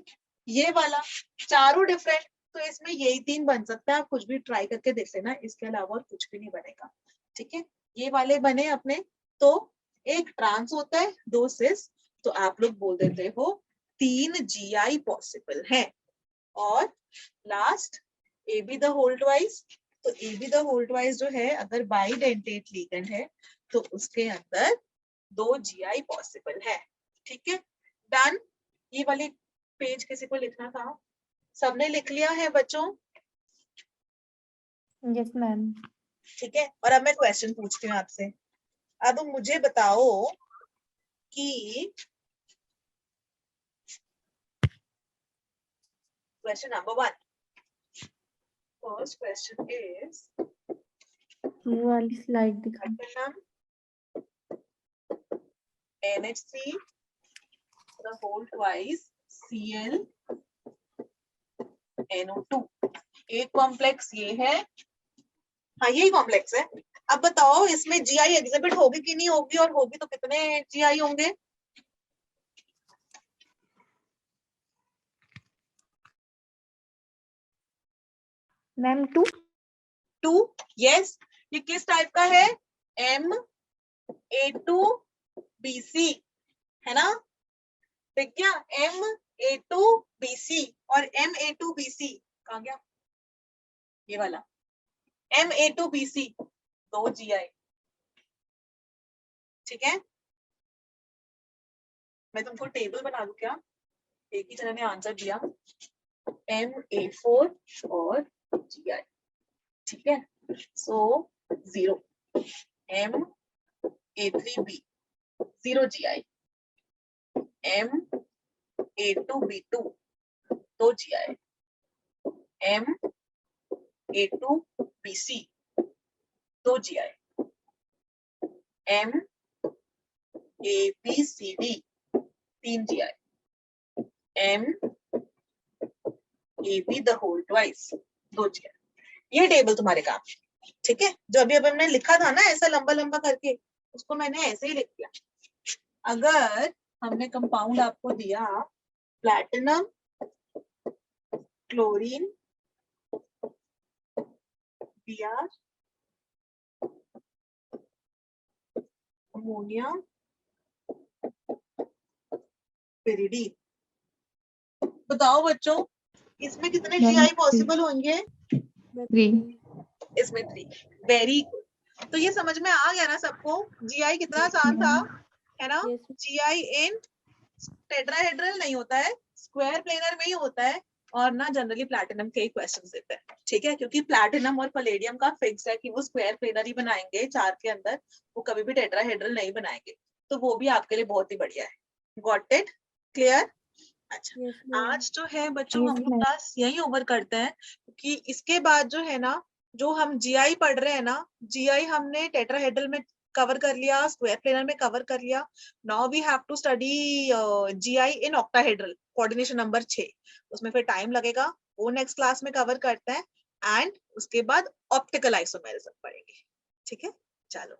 ये वाला, चारों डिफरेंट, तो इसमें यही 3 बन सकता है। आप कुछ भी ट्राई करके देख लेना, इसके अलावा और कुछ भी नहीं बनेगा। ठीक है, ये वाले बने अपने, तो एक ट्रांस होता है, 2 सिस, तो आप लोग बोल देते हो 3 GI पॉसिबल है। और last AB the whole twice, तो AB द होल ट्वाइस जो है अगर बाइडेंटेट लिगेंड है तो उसके अंदर 2 GI पॉसिबल है। ठीक है, डन। ये वाली पेज किसी को लिखना था? सबने लिख लिया है बच्चों? Yes ma'am. ठीक है, और अब मैं क्वेश्चन पूछती हूँ आपसे। अब मुझे बताओ कि question number 1, first question is वो वाली स्लाइड दिखा। platinum NH3 the whole twice Cl NO2, एक कॉम्प्लेक्स ये है, हाँ यही कॉम्प्लेक्स है। अब बताओ इसमें GI एग्जिबिट होगी कि नहीं होगी, और होगी तो कितने GI होंगे? मैम 2। 2, यस। ये किस टाइप का है? MA2BC है ना? ठीक क्या? MA2BC, और MA2BC कहाँ गया? ये वाला MA2BC 2 GI। ठीक है, मैं तुमको टेबल बना दूं क्या? एक ही जना ने आंसर दिया, MA4 और GI। ठीक है, सो 0, MA3B 0 GI, MA2B2 2 GI, MA2BC 2 GI, MABCD 3 GI, MAB the whole twice 2 GI। ये टेबल तुम्हारे काम। ठीक है, जो अभी हमने लिखा था ना ऐसा लंबा लंबा करके, उसको मैंने ऐसे ही लिख दिया। अगर हमने कंपाउंड आपको दिया platinum, chlorine, Br, ammonia, pyridine, बताओ बच्चों इसमें कितने GI पॉसिबल होंगे? 3। इसमें 3। Very good. तो ये समझ में आ गया ना सबको? GI कितना आसान था, है ना? GI इन टेट्राहेड्रल नहीं होता है, स्क्वायर प्लेनर में ही होता है, और ना जनरली प्लैटिनम के ही क्वेश्चंस देते हैं। ठीक है, क्योंकि प्लैटिनम और पैलेडियम का फिक्स है कि वो स्क्वायर प्लेनर ही बनाएंगे 4 के अंदर, वो कभी भी टेट्राहेड्रल नहीं बनाएंगे, तो वो भी आपके लिए बहुत ही बढ़िया है। Got it? क्लियर? अच्छा, आज जो है बच्चों हम लोग क्लास यही ओवर करते हैं, क्योंकि इसके बाद जो है ना, जो हम GI पढ़ रहे हैं ना, GI हमने टेट्राहेड्रल में कवर कर लिया, स्क्वायर प्लेनर में कवर कर लिया। Now we have to study GI in octahedral, coordination number 6, उसमें फिर टाइम लगेगा, वो नेक्स्ट क्लास में कवर करते हैं। एंड उसके बाद ऑप्टिकल आइसोमेरिज्म पढ़ेंगे। ठीक है, चलो।